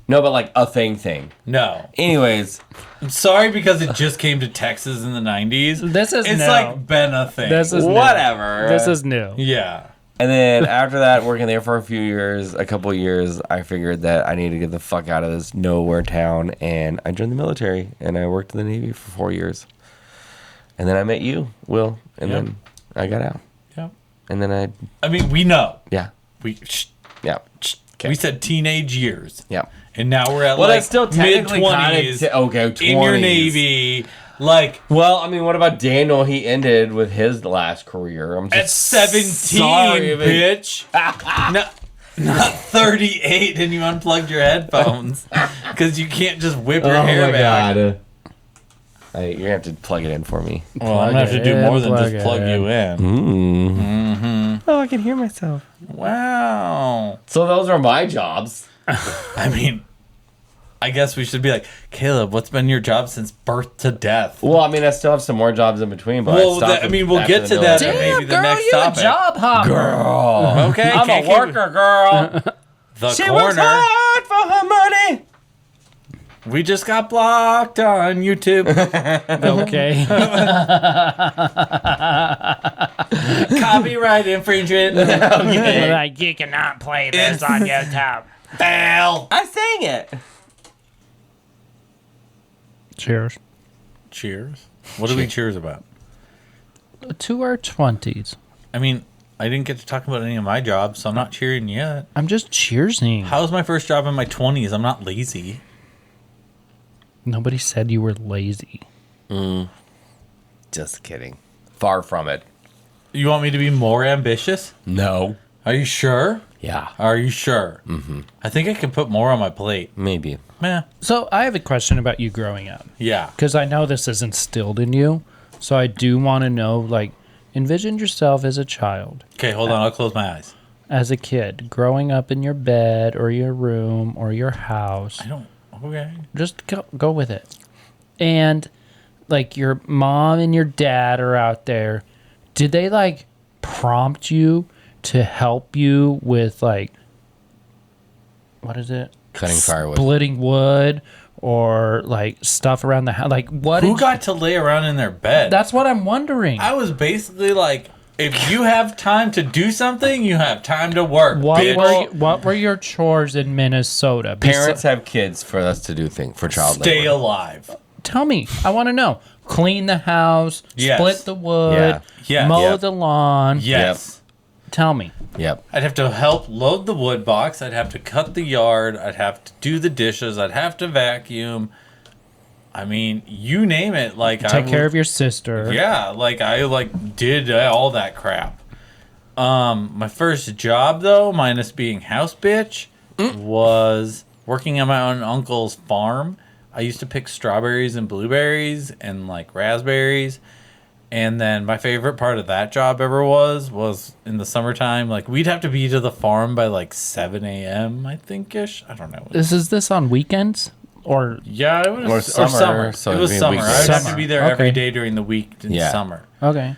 No, but like a thing. No. Anyways, I'm sorry because it just came to Texas in the 90s. This is It's new. like been a thing. This is new. whatever. This is new. Yeah. And then after that, working there for a couple of years, I figured that I needed to get the fuck out of this nowhere town, and I joined the military, and I worked in the Navy for 4 years. And then I met you, Will, and Yep. then I got out. Yeah. And then I mean, we know. yeah. We Okay. we said teenage years. Yeah. And now we're at Well, like that's still mid technically kind 20s of okay. 20s. in your Navy. Like Well, I mean, what about Daniel? He ended with his last career. I'm at just 17, sorry, but- bitch. Not 38 and you unplugged your headphones. Because you can't just whip your hair back. God. You're gonna have to plug it in for me. Well, I'm going to have to do more than just plug you in. Oh, I can hear myself. Wow. So those are my jobs. I mean, I guess we should be like, Caleb, what's been your job since birth to death? Well, I mean, I still have some more jobs in between, but Well, I stopped I mean, we'll after get the to that military. at maybe the girl, next you topic. a job hopper. Girl, Okay, I'm can't a keep- worker, girl. The She works corner. hard for her money. We just got blocked on YouTube. Okay. Copyright infringement. Like, you cannot play this on YouTube. Fail. I sang it. Cheers. Cheers. What do we cheers about? To our 20s. I mean, I didn't get to talk about any of my jobs, so I'm not cheering yet. I'm just cheersing. How was my first job in my 20s? I'm not lazy. Nobody said you were lazy. Just kidding. Far from it. You want me to be more ambitious? No. Are you sure? Yeah. Are you sure? Mm-hmm. I think I can put more on my plate. Maybe. Meh. So I have a question about you growing up. Yeah. Because I know this is instilled in you. So I do want to know, like, envision yourself as a child, Okay, hold on. I'll close my eyes. as a kid, growing up in your bed or your room or your house. I don't. Okay. Just go with it. And, like, your mom and your dad are out there. Did they, like, prompt you to help you with, like, what is it? Cutting firewood. Splitting wood or, like, stuff around the house? Like, what? Who got to lay around in their bed? That's what I'm wondering. I was basically like, if you have time to do something, you have time to work. What were your chores in Minnesota? Parents have kids for us to do things for child Stay labor. alive. Tell me. I want to know. Clean the house, Yes. split the wood, Yeah. Yeah. mow Yep. the lawn. Yes. Tell me. Yep. I'd have to help load the wood box. I'd have to cut the yard. I'd have to do the dishes. I'd have to vacuum. I mean, you name it. Like Take care of your sister. Yeah, like I did all that crap. My first job though, minus being house bitch, was working on my own uncle's farm. I used to pick strawberries and blueberries and like raspberries. And then my favorite part of that job ever was in the summertime. Like we'd have to be to the farm by like 7 a.m. I think ish. I don't know. Is this on weekends? Or Yeah, it was Or or summer, summer. so It it'd was be summer. weekends. I'd have to Summer. be there every Okay. day during the week in Yeah. summer. okay.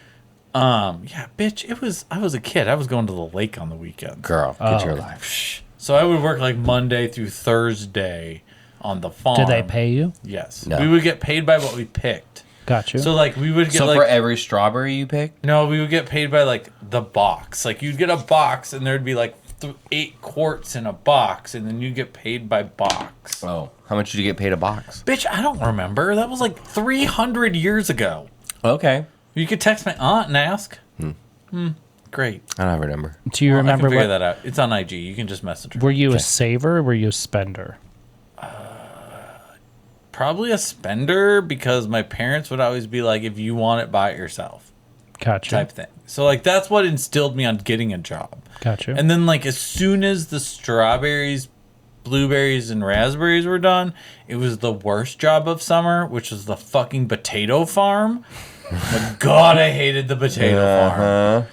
Yeah, bitch, I was a kid. I was going to the lake on the weekend. Girl, get your life. Psh. So I would work like Monday through Thursday on the farm. Did they pay you? Yes. No. We would get paid by what we picked. Got you. So like we would get So like for every strawberry you pick? no, we would get paid by like the box. Like you'd get a box and there'd be like 8 quarts in a box and then you get paid by box. Oh. How much did you get paid a box? Bitch, I don't remember. That was like 300 years ago. Okay. You could text my aunt and ask. Great. I don't remember. Do you I remember can figure what? that out. It's on IG. You can just message her. Were you a saver or were you a spender? Probably a spender because my parents would always be like, if you want it, buy it yourself Gotcha. type thing. So like that's what instilled me on getting a job. Gotcha. And then like as soon as the strawberries, blueberries, and raspberries were done, it was the worst job of summer, which was the fucking potato farm. My God, I hated the potato farm.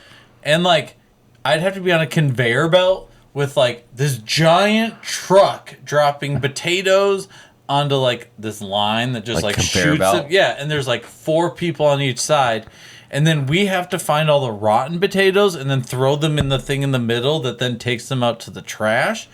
And like I'd have to be on a conveyor belt with like this giant truck dropping potatoes onto like this line that just Like like conveyor shoots belt? it. Yeah, and there's like 4 people on each side. And then we have to find all the rotten potatoes and then throw them in the thing in the middle that then takes them out to the trash.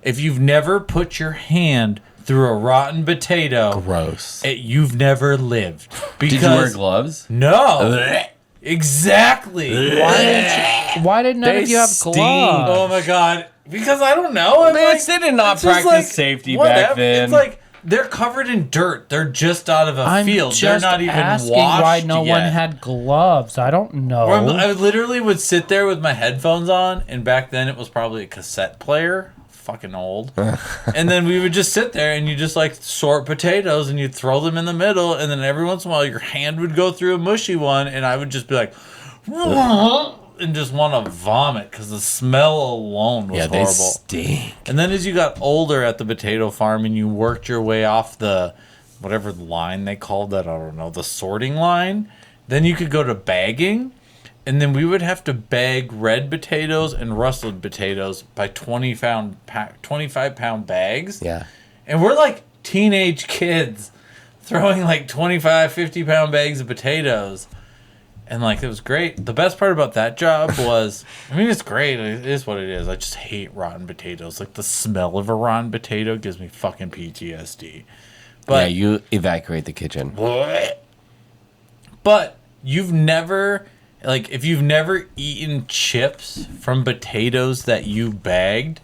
If you've never put your hand through a rotten potato, Gross. you've never lived. Because Did you wear gloves? No. Exactly. Why did none They of you have stink. gloves? Oh my God. Because I don't know. I'm Man, like, they did not it's just practice safety back then. It's like they're covered in dirt. They're just out of a I'm field. just They're not even asking washed why no yet. one had gloves. I don't know. Or I literally would sit there with my headphones on, and back then it was probably a cassette player. Fucking old. And then we would just sit there, and you just like sort potatoes, and you'd throw them in the middle, and then every once in a while your hand would go through a mushy one, and I would just be like, and just want to vomit because the smell alone was Yeah, they horrible. stink. And then as you got older at the potato farm and you worked your way off the whatever line they called that, I don't know, the sorting line, then you could go to bagging. And then we would have to bag red potatoes and russet potatoes by 25-pound bags. Yeah. And we're like teenage kids throwing like 25, 50-pound bags of potatoes. And like it was great. The best part about that job was, I mean, it's great. It is what it is. I just hate rotten potatoes. Like the smell of a rotten potato gives me fucking PTSD. But Yeah, you evacuate the kitchen. But you've never, like, if you've never eaten chips from potatoes that you bagged,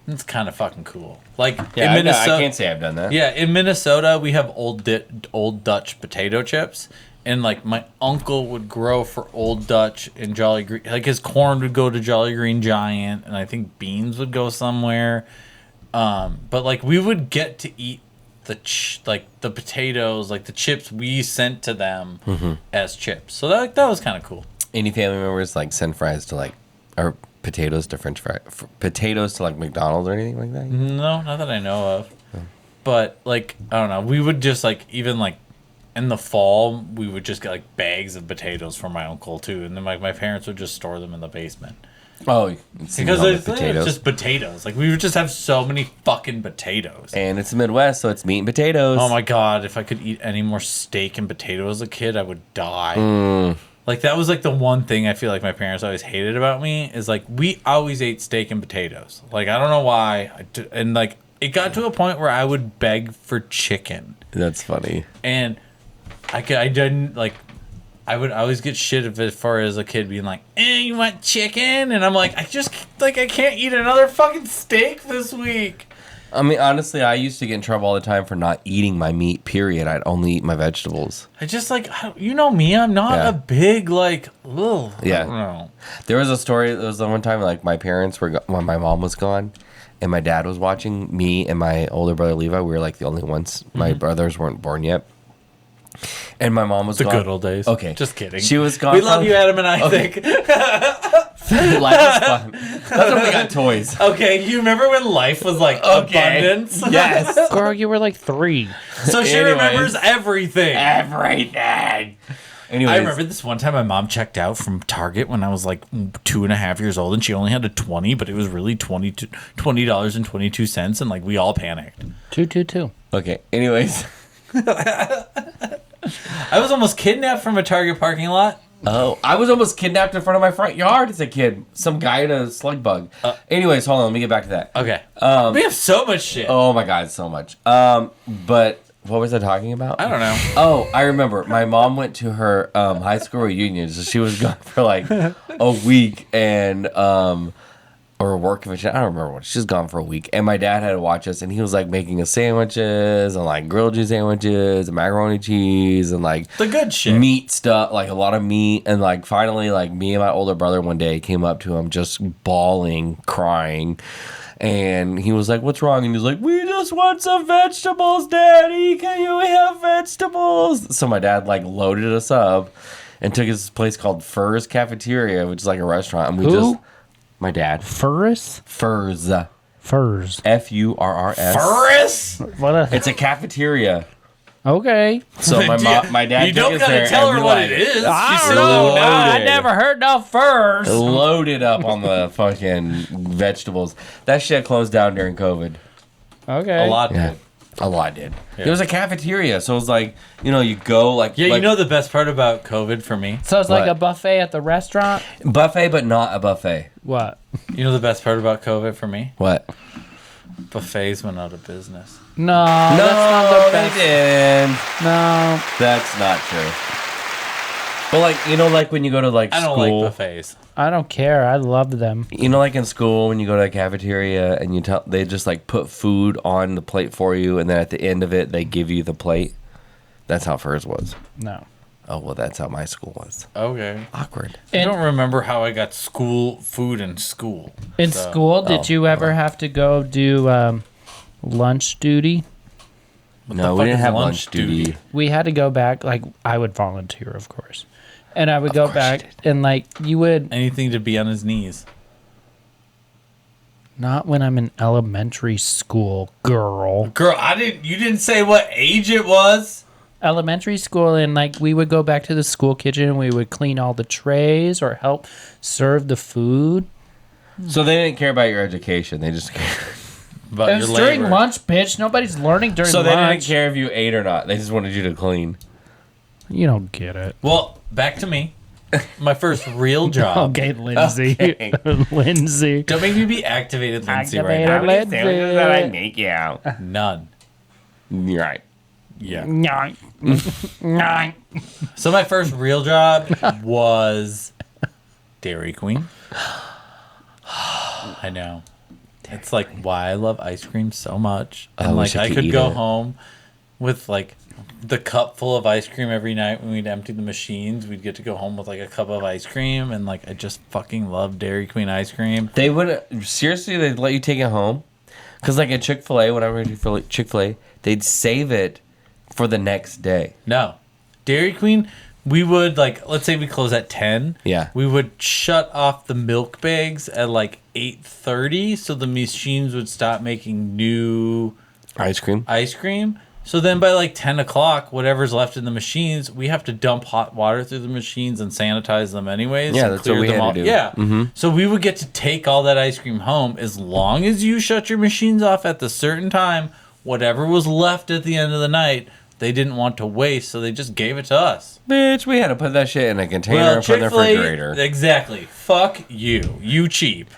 it's kind of fucking cool. Like Yeah, in I Minnesota, can't say I've done that. yeah, in Minnesota we have old Dutch potato chips, And like my uncle would grow for Old Dutch and Jolly Green. Like his corn would go to Jolly Green Giant, and I think beans would go somewhere. But like we would get to eat like the potatoes, like the chips we sent to them as chips. So that was kind of cool. Any family members like send fries to like, or potatoes to French fry, potatoes to like McDonald's or anything like that? No, not that I know of. But like I don't know, we would just like even like in the fall we would just get like bags of potatoes from my uncle too, and then like my parents would just store them in the basement. Oh, Because it's just potatoes. Like we would just have so many fucking potatoes. And it's the Midwest, so it's meat and potatoes. Oh my god, if I could eat any more steak and potatoes as a kid, I would die. Like that was like the one thing I feel like my parents always hated about me is like we always ate steak and potatoes. Like I don't know why, and like it got to a point where I would beg for chicken. That's funny. And I didn't like. I would always get shit as far as a kid being like, you want chicken? And I'm like, I can't eat another fucking steak this week. I mean, honestly, I used to get in trouble all the time for not eating my meat, period. I'd only eat my vegetables. I just like, you know me, I'm not a big like, ugh, Yeah. I don't know. There was a story, there was the one time like my parents were, when my mom was gone and my dad was watching me and my older brother Levi. We were like the only ones. My brothers weren't born yet. And my mom was The gone. good old days. Okay. Just kidding. She was gone. We love you, Adam and I think. Life is fun. That's when we got toys. Okay, you remember when life was like abundance? Yes. Girl, you were like 3. So she Anyways. remembers everything. Everything. Anyways. I remember this one time my mom checked out from Target when I was like 2.5 years old, and she only had a 20, but it was really $20.22, and like we all panicked. 222. Okay. Anyways. I was almost kidnapped from a Target parking lot. Oh, I was almost kidnapped in front of my front yard as a kid. Some guy in a slug bug. Anyways, hold on. Let me get back to that. Okay. We have so much shit. Oh my God, so much. But what was I talking about? I don't know. Oh, I remember. My mom went to her high school reunion, so she was gone for like a week and or a work convention. I don't remember what. She was gone for a week, and my dad had to watch us, and he was like making us sandwiches and like grilled cheese sandwiches and macaroni cheese and like The good shit. meat stuff, like a lot of meat. And like finally, like me and my older brother one day came up to him just bawling, crying. And he was like, "What's wrong?" And he was like, "We just want some vegetables, Daddy. Can you have vegetables?" So my dad like loaded us up and took us to this place called Furs Cafeteria, which is like a restaurant. And we Who? my dad. Furris? Furs. Furs. Furrs. Furris? What a... It's a cafeteria. Okay. So my dad You took don't us gotta there tell and her we, what like, it is. I She's don't so know. loaded. I never heard no furs. loaded up on the fucking vegetables. That shit closed down during COVID. Okay. A lot Yeah. did. A lot did. It was a cafeteria, so it was like, you go like Yeah, like you know the best part about COVID for me? So it's like What? a buffet at the restaurant? buffet, but not a buffet. What? You know the best part about COVID for me? What? Buffets went out of business. No, that's not the they best. didn't. No. That's not true. But like like when you go to like I don't school, like buffets. I don't care. I love them. like in school when you go to a cafeteria and they just like put food on the plate for you, and then at the end of it they give you the plate. That's how Furs was. No. Oh well, that's how my school was. Okay. Awkward. I don't remember how I got school food in school. In So- school, did you ever have to go do lunch duty? No, the we fuck didn't is have lunch lunch duty. duty? We had to go back. Like, I would volunteer, of course. And I would go course you back did. and, like, you would... Anything to be on his knees. Not when I'm in elementary school, girl. Girl, you didn't say what age it was. Elementary school, and, like, we would go back to the school kitchen and we would clean all the trays or help serve the food. So they didn't care about your education. They just But It was during lunch, bitch. Nobody's learning during so they didn't lunch. care if you ate or not. They just wanted you to clean. You don't get it. Well, back to me. My first real job. Okay, Lindsay. Okay. Lindsay. Don't make me be activated, Lindsay, right Activated now. Lindsay. make you out? None. You're right. Yeah. Nine. Nine. So my first real job was Dairy Queen. I know. It's like why I love ice cream so much. I And wish like I I could could eat go it. home with like the cup full of ice cream every night when we'd empty the machines. We'd get to go home with like a cup of ice cream, and like I just fucking love Dairy Queen ice cream. They would seriously, they'd let you take it home, because like at Chick-fil-A, whenever we do for Chick-fil-A, they'd save it for the next day. No, Dairy Queen. We would like, let's say we close at 10. Yeah. We would shut off the milk bags at like 8:30, so the machines would stop making new Ice cream. So then by like 10 o'clock, whatever's left in the machines, we have to dump hot water through the machines and sanitize them anyways. Yeah, and that's what clear we them had all. to do. Yeah. Mm-hmm. So we would get to take all that ice cream home as long as you shut your machines off at the certain time. Whatever was left at the end of the night, they didn't want to waste, so they just gave it to us. Bitch, we had to put that shit in a container and put in the Chick-fil-A, refrigerator. exactly. Fuck you. You cheap.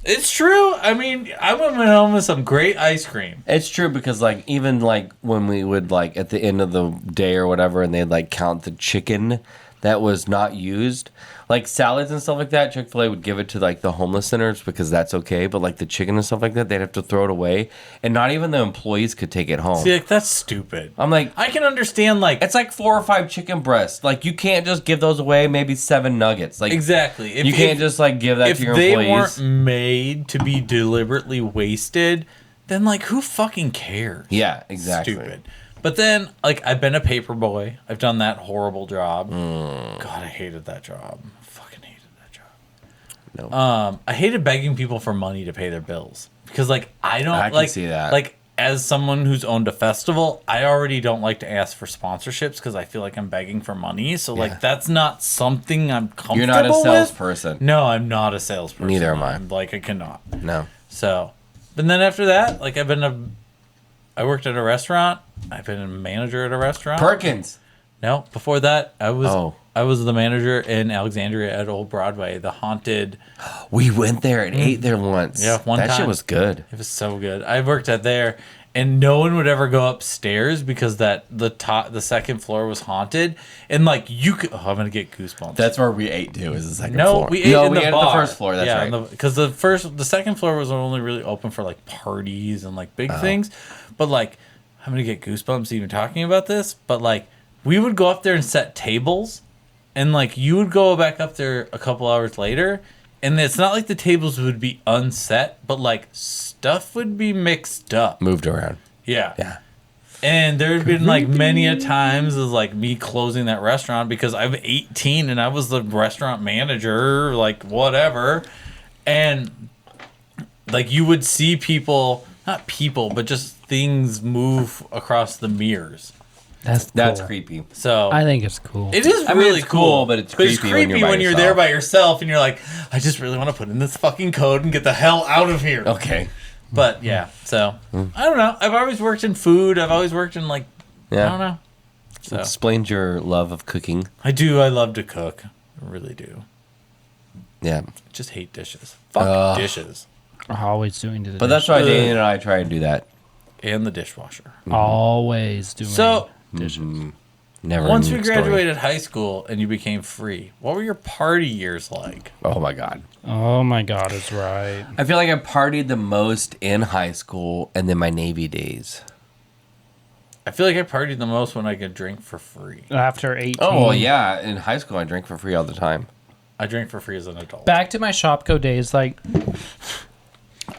It's true. I mean, I went home with some great ice cream. It's true, because like even like when we would like at the end of the day or whatever, and they'd like count the chicken that was not used, like salads and stuff like that, Chick-fil-A would give it to like the homeless centers because that's okay, but like the chicken and stuff like that, they'd have to throw it away, and not even the employees could take it home. See, like, that's stupid. I'm like, I can understand, like... it's like 4 or 5 chicken breasts. Like, you can't just give those away, maybe 7 nuggets. Like, exactly. You can't just like give that to your employees. If they weren't made to be deliberately wasted, then like who fucking cares? Yeah, exactly. Stupid. But then, like, I've been a paper boy. I've done that horrible job. God, I hated that job. Fucking hated that job. No. I hated begging people for money to pay their bills because, like, I can like see that. Like, as someone who's owned a festival, I already don't like to ask for sponsorships because I feel like I'm begging for money. So, like, that's not something I'm comfortable with. You're not a salesperson. No, I'm not a salesperson. Neither am I. Like, I cannot. No. So, but then after that, like, I worked at a restaurant. I've been a manager at a restaurant. Perkins. No, before that, I was Oh. I was the manager in Alexandria at Old Broadway, the haunted. We went there and ate there once. Yeah, one that time. shit was good. It was so good. I worked at there, and no one would ever go upstairs because the second floor was haunted, and like you could. Oh, I'm gonna get goosebumps. That's where we ate too. Is the second no, floor? we ate in the ate bar. at the first floor. That's right. Because the second floor was only really open for like parties and like big things, but like I'm gonna get goosebumps even talking about this. But like we would go up there and set tables, and like you would go back up there a couple hours later, and it's not like the tables would be unset, but like stuff would be mixed up. Moved around. Yeah. Yeah. And there had been like many a times of like me closing that restaurant because I'm 18 and I was the restaurant manager, like whatever. And like you would see people, not people, but just things move across the mirrors. That's creepy. So I think it's cool. it is I mean, really it's cool, but it's creepy when you're by when you're there by yourself and you're like, I just really want to put in this fucking code and get the hell out of here. Okay. But yeah, so I don't know. I've always worked in food. I've always worked in like I don't know. So Explained your love of cooking. I do. I love to cook. I really do. Yeah. I just hate dishes. Fuck dishes Always doing the But that's why Dana and I try and do that. and the dishwasher. always doing So dishes. Never. once we ending story. graduated high school and you became free, what were your party years like? Oh my god. Oh my god, it's right. I feel like I partied the most in high school and then my Navy days. I feel like I partied the most when I could drink for free. After 18. Oh well, yeah. In high school, I drank for free all the time. I drank for free as an adult. Back to my Shopko days, like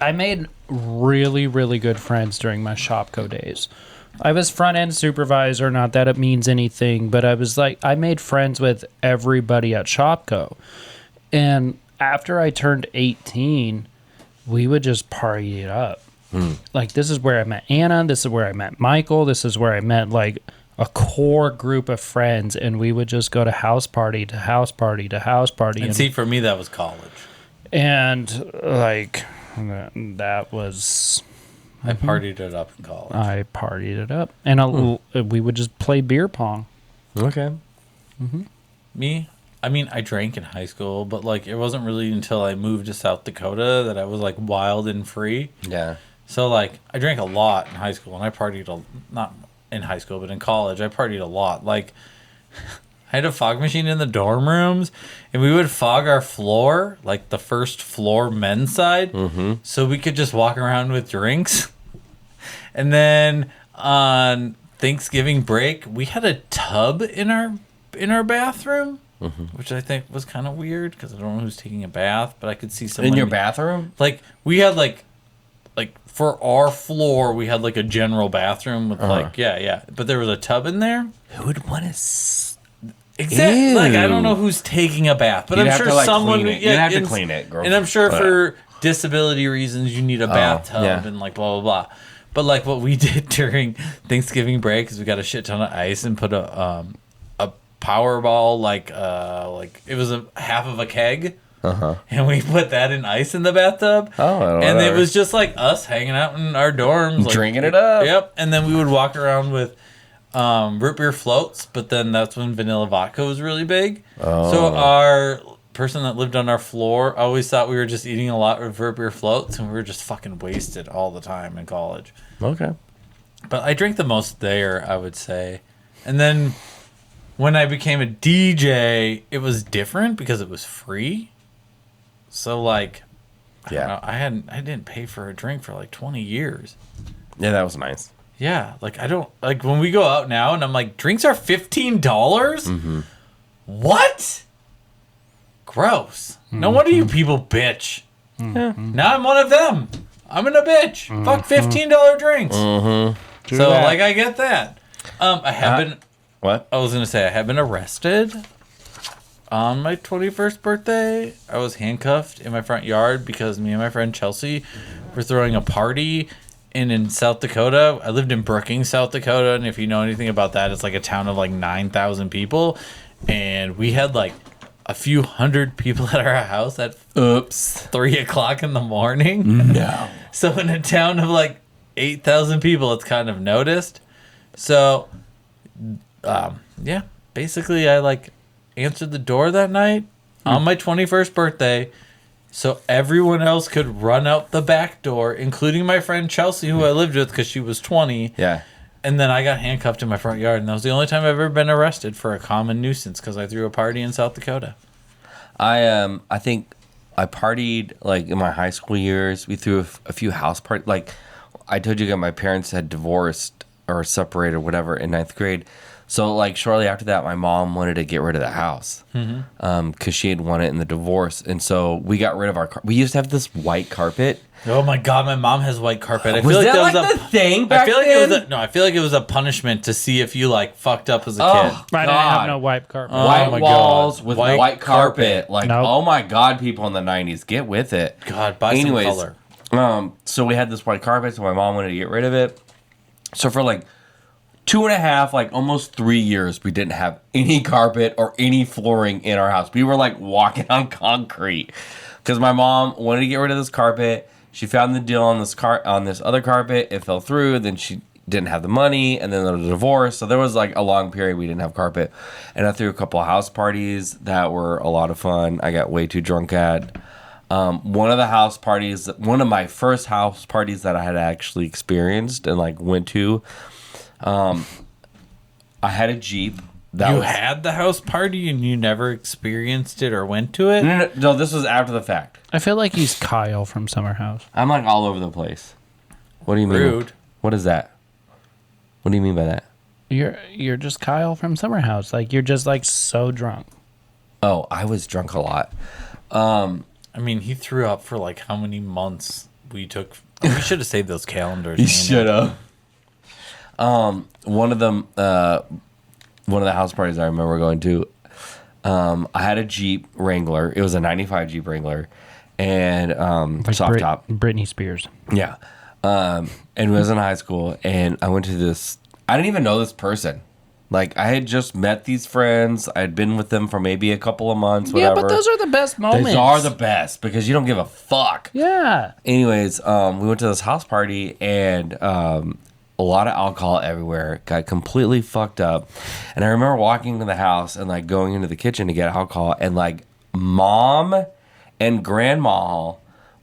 I made really, really good friends during my Shopko days. I was front end supervisor, not that it means anything, but I was like, I made friends with everybody at Shopko. And after I turned 18, we would just party it up. Like, this is where I met Anna, this is where I met Michael, this is where I met like a core group of friends, and we would just go to house party to house party to house party. And see, for me, that was college. And like that was I partied it up in college. I partied it up, and we would just play beer pong. Okay. Me, I mean, I drank in high school, but like it wasn't really until I moved to South Dakota that I was like wild and free. Yeah. So like I drank a lot in high school, and I partied not in high school, but in college I partied a lot. Like I had a fog machine in the dorm rooms, and we would fog our floor, like the first floor men's side, so we could just walk around with drinks. And then on Thanksgiving break, we had a tub in our bathroom, which I think was kind of weird because I don't know who's taking a bath, but I could see someone In your bathroom? Like we had like for our floor, we had like a general bathroom with but there was a tub in there. Who would want to... Exactly. Like I don't Ew. know who's taking a bath, but You'd I'm have sure to, like, someone. clean it. You'd have to clean it, girl. And I'm sure for disability reasons, you need a bathtub yeah. and like blah blah blah. But like what we did during Thanksgiving break is we got a shit ton of ice and put a Powerball like it was a half of a keg. And we put that in ice in the bathtub. And it was just like us hanging out in our dorms, like, drinking it up. Yep. And then we would walk around with root beer floats, but then that's when vanilla vodka was really big. So our person that lived on our floor always thought we were just eating a lot of root beer floats, and we were just fucking wasted all the time in college. Okay. But I drank the most there, I would say. And then when I became a DJ, it was different because it was free. So like, I don't know, I didn't pay for a drink for like 20 years. Yeah, that was nice. Yeah, like I don't like when we go out now and I'm like, drinks are $15? What? Gross. No wonder you people bitch. Now I'm one of them. I'm in a bitch. Fuck $15 drinks. So like I get that. I have been. What? I was gonna say I have been arrested on my 21st birthday. I was handcuffed in my front yard because me and my friend Chelsea were throwing a party in South Dakota. I lived in Brookings, South Dakota, and if you know anything about that, it's like a town of like 9,000 people, and we had like a few hundred people at our house at 3 o'clock in the morning. No. So in a town of like 8,000 people, it's kind of noticed. So, basically I like answered the door that night on my 21st birthday so everyone else could run out the back door, including my friend Chelsea, who I lived with because she was 20. Yeah. And then I got handcuffed in my front yard, and that was the only time I've ever been arrested for a common nuisance because I threw a party in South Dakota. I think I partied like in my high school years. We threw a few house parties. Like I told you guys, my parents had divorced or separated or whatever in 9th grade. So like shortly after that, my mom wanted to get rid of the house because she had won it in the divorce, and so we got rid of our. We used to have this white carpet. Oh my god, my mom has white carpet. I Was feel like that that was the thing back I feel like then? I feel like it was a punishment to see if you like fucked up as a kid. I didn't God. have no white carpet. White my walls God. with White white carpet. carpet. Like, Nope. oh my God, people in the 90s, get with it. God, buy Anyways, some color. So we had this white carpet, so my mom wanted to get rid of it. So for like 2.5, like almost 3 years, we didn't have any carpet or any flooring in our house. We were like walking on concrete because my mom wanted to get rid of this carpet. She found the deal on this other carpet. It fell through. Then she didn't have the money, and then there was a divorce. So there was like a long period we didn't have carpet. And I threw a couple of house parties that were a lot of fun. I got way too drunk at. One of my first house parties that I had actually experienced and like went to. I had a Jeep. Had the house party and you never experienced it or went to it? No, this was after the fact. I feel like he's Kyle from Summer House. I'm like all over the place. What do you mean? Rude. What is that? What do you mean by that? You're just Kyle from Summer House. Like you're just like so drunk. Oh, I was drunk a lot. I mean, he threw up for like how many months we took. We should have saved those calendars. You should have. One of the house parties I remember going to, I had a Jeep Wrangler. It was a 95 Jeep Wrangler and Like soft top. Britney Spears. Yeah. And it was in high school, and I went to this. I didn't even know this person. Like, I had just met these friends. I had been with them for maybe a couple of months, whatever. Yeah, but those are the best moments. Those are the best because you don't give a fuck. Yeah. Anyways, we went to this house party, and a lot of alcohol everywhere. Got completely fucked up. And I remember walking into the house and, like, going into the kitchen to get alcohol, and, like, mom and grandma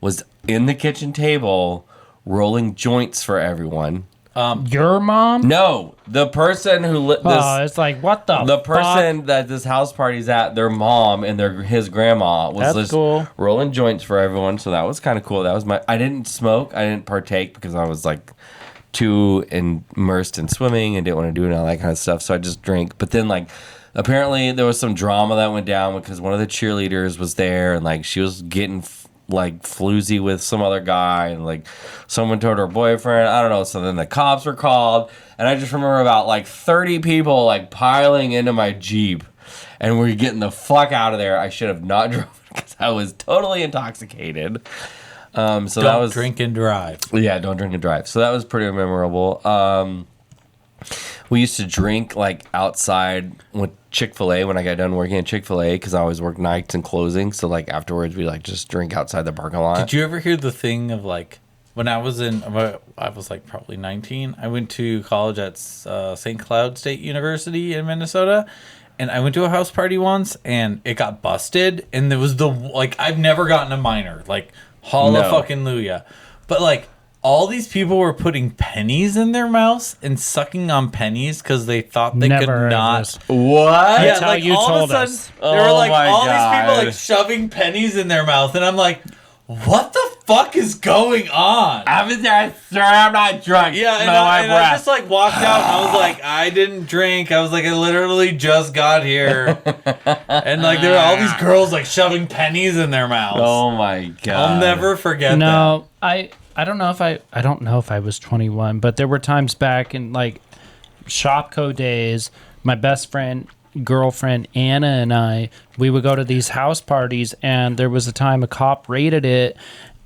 was in the kitchen table rolling joints for everyone. Your mom? No, the person who lit this. Oh, it's like what the person that this house party's at, their mom and his grandma was That's just cool. rolling joints for everyone. So that was kind of cool. That was I didn't smoke. I didn't partake because I was like too immersed in swimming and didn't want to do it and all that kind of stuff. So I just drank. But then like apparently there was some drama that went down because one of the cheerleaders was there and like she was getting like floozy with some other guy and like someone told her boyfriend, I don't know. So then the cops were called and I just remember about like 30 people like piling into my Jeep and we're getting the fuck out of there. I should have not driven because I was totally intoxicated. So that was drink and drive. Yeah, don't drink and drive. So that was pretty memorable. We used to drink like outside with Chick-fil-A when I got done working at Chick-fil-A because I always work nights and closing. So like afterwards we like just drink outside the parking lot. Did you ever hear the thing of like when I was like probably 19. I went to college at St. Cloud State University in Minnesota, and I went to a house party once and it got busted. And there was I've never gotten a minor like hallelujah, but like. All these people were putting pennies in their mouths and sucking on pennies because they thought they could not. What? Yeah, That's how like you all told of a sudden, us. there were like my all these people God. like shoving pennies in their mouth, and I'm like, what the fuck is going on? I'm not drunk. Yeah, and I just like walked out and I was like, I didn't drink. I was like, I literally just got here, and like there were all these girls like shoving pennies in their mouths. Oh my God. I'll never forget that. No, I don't know if I was 21, but there were times back in like Shopco days, my best friend, girlfriend Anna and we would go to these house parties, and there was a time a cop raided it,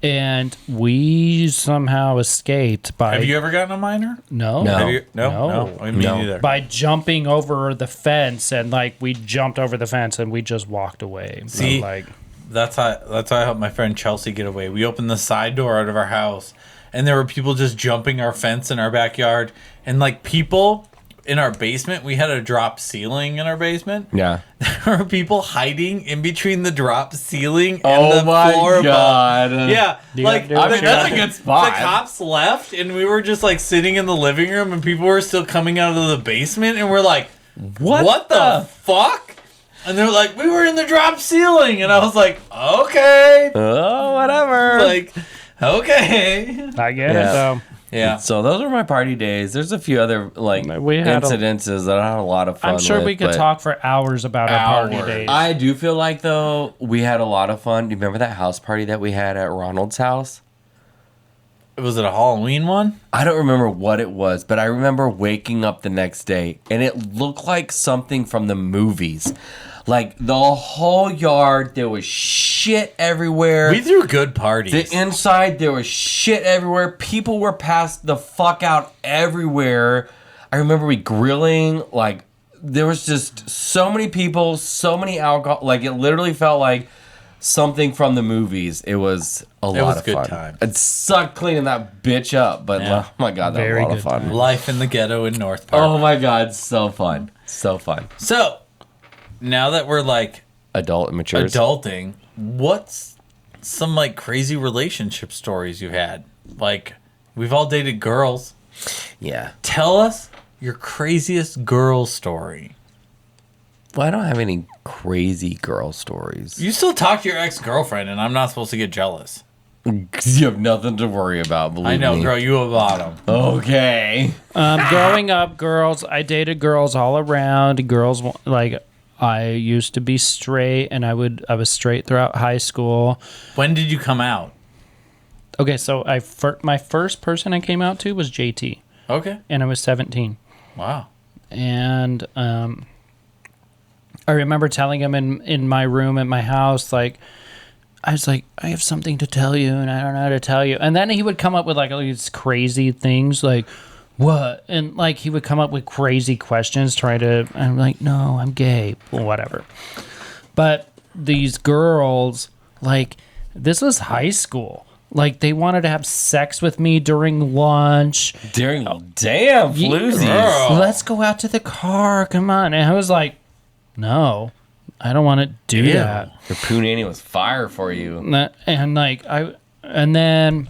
and we somehow escaped by. Have you ever gotten a minor? No. No. Have you? No. Me neither. By jumping over the fence, and like we jumped over the fence and we just walked away. See, like. That's how I helped my friend Chelsea get away. We opened the side door out of our house, and there were people just jumping our fence in our backyard. And like people in our basement, we had a drop ceiling in our basement. Yeah. There were people hiding in between the drop ceiling and Oh the my floor God. above. Yeah, You like gotta do it. That's a good spot. The cops left, and we were just like sitting in the living room, and people were still coming out of the basement, and we're like, "What the fuck?" And they're like, we were in the drop ceiling. And I was like, okay. Oh, whatever. Like, okay. I get it Yeah. though. Yeah. So those were my party days. There's a few other like We had incidences that I had a lot of fun I'm sure with, we could but talk for hours about our party Hours. days. I do feel like though we had a lot of fun. Do you remember that house party that we had at Ronald's house? Was it a Halloween one? I don't remember what it was, but I remember waking up the next day and it looked like something from the movies. Like the whole yard, there was shit everywhere. We threw good parties. The inside, there was shit everywhere. People were passed the fuck out everywhere. I remember we grilling. Like, there was just so many people, so many alcohol. Like, it literally felt like something from the movies. It was a lot of good fun. time. It sucked cleaning that bitch up, but Yeah. oh my God, that Very was a lot good of fun. time. Life in the ghetto in North Park. Oh my God, so fun. So fun. So, now that we're like Adult and mature. adulting, what's some like crazy relationship stories you've had? Like, we've all dated girls. Yeah. Tell us your craziest girl story. Well, I don't have any crazy girl stories. You still talk to your ex-girlfriend, and I'm not supposed to get jealous. Because you have nothing to worry about, believe I know, me. girl, you a bottom. Okay. Growing up, I dated girls all around. Girls like I used to be straight, and I was straight throughout high school. When did you come out? Okay, so my first person I came out to was JT, Okay. and I was 17. Wow. And I remember telling him in my room at my house, like, I was like, I have something to tell you, and I don't know how to tell you. And then he would come up with like all these crazy things, like, what? And like he would come up with crazy questions, I'm like, no, I'm gay, or whatever. But these girls, like, this was high school. Like, they wanted to have sex with me during lunch. Damn, floozies. Girl. Let's go out to the car. Come on. And I was like, no, I don't want to do Ew. that. Your poo nanny was fire for you. And then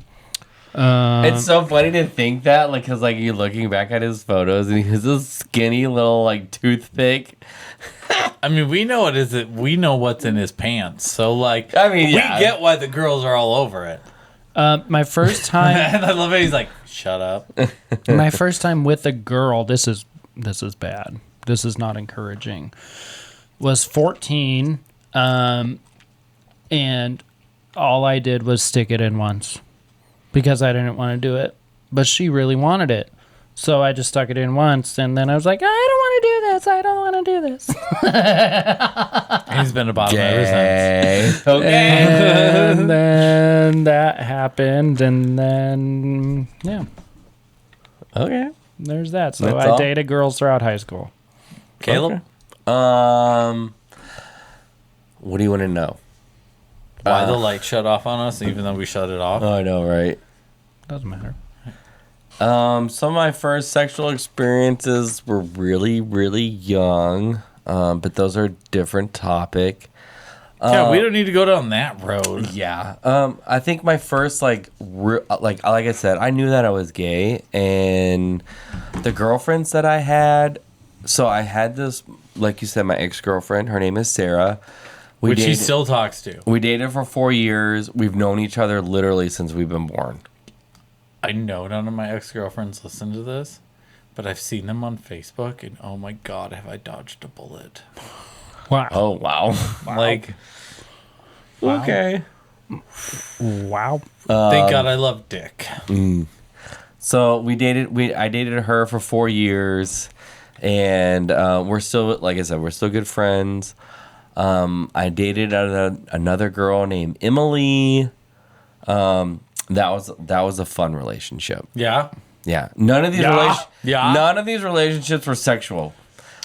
It's so funny to think that, like, because, like, you're looking back at his photos and he's a skinny little, like, toothpick. I mean, we know it is. We know what's in his pants. So, like, I mean, yeah. we get why the girls are all over it. My first time. And I love it. He's like, shut up. My first time with a girl. This is bad. This is not encouraging. Was 14, and all I did was stick it in once because I didn't want to do it, but she really wanted it. So I just stuck it in once, and then I was like, I don't want to do this. I don't want to do this. He's been a bottom ever since. Okay. And then that happened, and then, yeah, Okay. there's that. So That's I all? dated girls throughout high school. Caleb, What do you want to know? why the light shut off on us even though we shut it off? Oh, I know, right? Doesn't matter. Some of my first sexual experiences were really, really young, but those are a different topic. Yeah, we don't need to go down that road. Yeah. I think my first like I said, I knew that I was gay, and the girlfriends that I had. So I had this, like you said, my ex-girlfriend. Her name is Sarah. Which he still talks to. We dated for 4 years. We've known each other literally since we've been born. I know none of my ex-girlfriends listen to this, but I've seen them on Facebook, and oh my god, have I dodged a bullet. Wow. Oh wow. Like, Okay. Wow. thank God I love dick. So I dated her for 4 years, and we're still, like I said, we're still good friends. I dated another girl named Emily. That was a fun relationship. Yeah? Yeah. None of these Yeah. none of these relationships were sexual.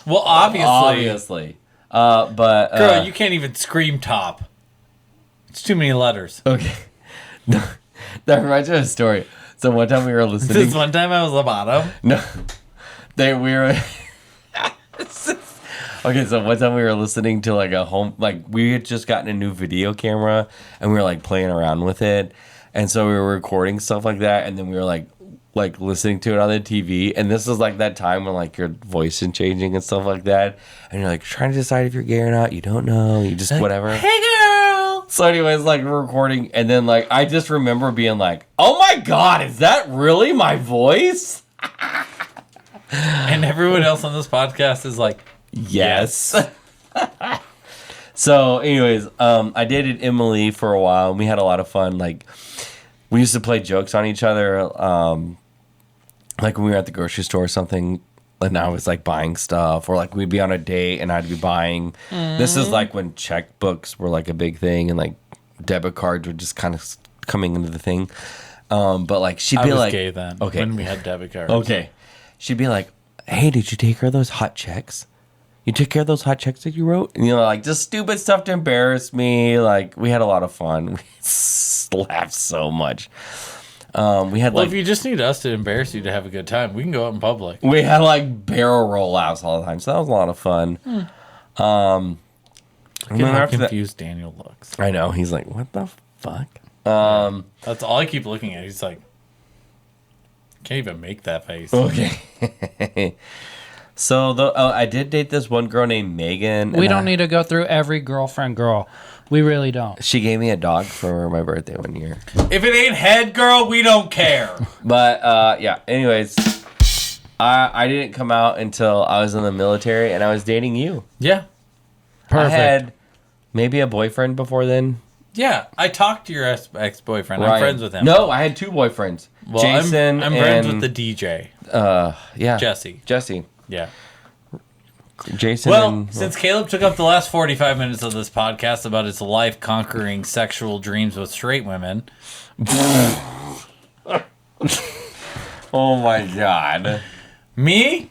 Well, Obviously. But Girl, you can't even scream top. It's too many letters. okay. That reminds me of a story. So one time we were listening. This one time I was the bottom. No, we were. Okay, so one time we were listening to like we had just gotten a new video camera, and we were like playing around with it, and so we were recording stuff like that, and then we were like listening to it on the TV, and this was like that time when like your voice is changing and stuff like that, and you're like trying to decide if you're gay or not. You don't know. You just whatever. Hey, girl! So anyways, like we're recording, and then like I just remember being like, "Oh my god, is that really my voice?" And everyone else on this podcast is like, Yes. So anyways, I dated Emily for a while, and we had a lot of fun. Like we used to play jokes on each other. Like when we were at the grocery store or something, and I was like buying stuff, or like we'd be on a date and I'd be buying. This is like when checkbooks were like a big thing, and like debit cards were just kind of coming into the thing. But like she'd I be was like, gay then. okay. When we had debit cards. okay, she'd be like, "Hey, did you take care of those hot checks? You took care of those hot checks that you wrote?" And, like just stupid stuff to embarrass me. Like we had a lot of fun. We laughed so much. We had Well, like if you just need us to embarrass you to have a good time, we can go out in public. we had like barrel rollouts all the time, so that was a lot of fun. Look And at then how after that, confused Daniel looks. I know he's like, "What the fuck?" That's all I keep looking at. He's like, can't even make that face. Okay. So I did date this one girl named Megan. We don't need to go through every girlfriend girl. We really don't. She gave me a dog for my birthday one year. If it ain't head girl, we don't care. But yeah. Anyways, I didn't come out until I was in the military, and I was dating you. Yeah. Perfect. I had maybe a boyfriend before then. Yeah. I talked to your ex-boyfriend. I'm Ryan. friends with him. No, I had two boyfriends. Well, Jason I'm friends and with the DJ. yeah, Jesse. Yeah, Yeah. Jason. Well, and, since Caleb took up the last 45 minutes of this podcast about his life-conquering sexual dreams with straight women, oh my god. me,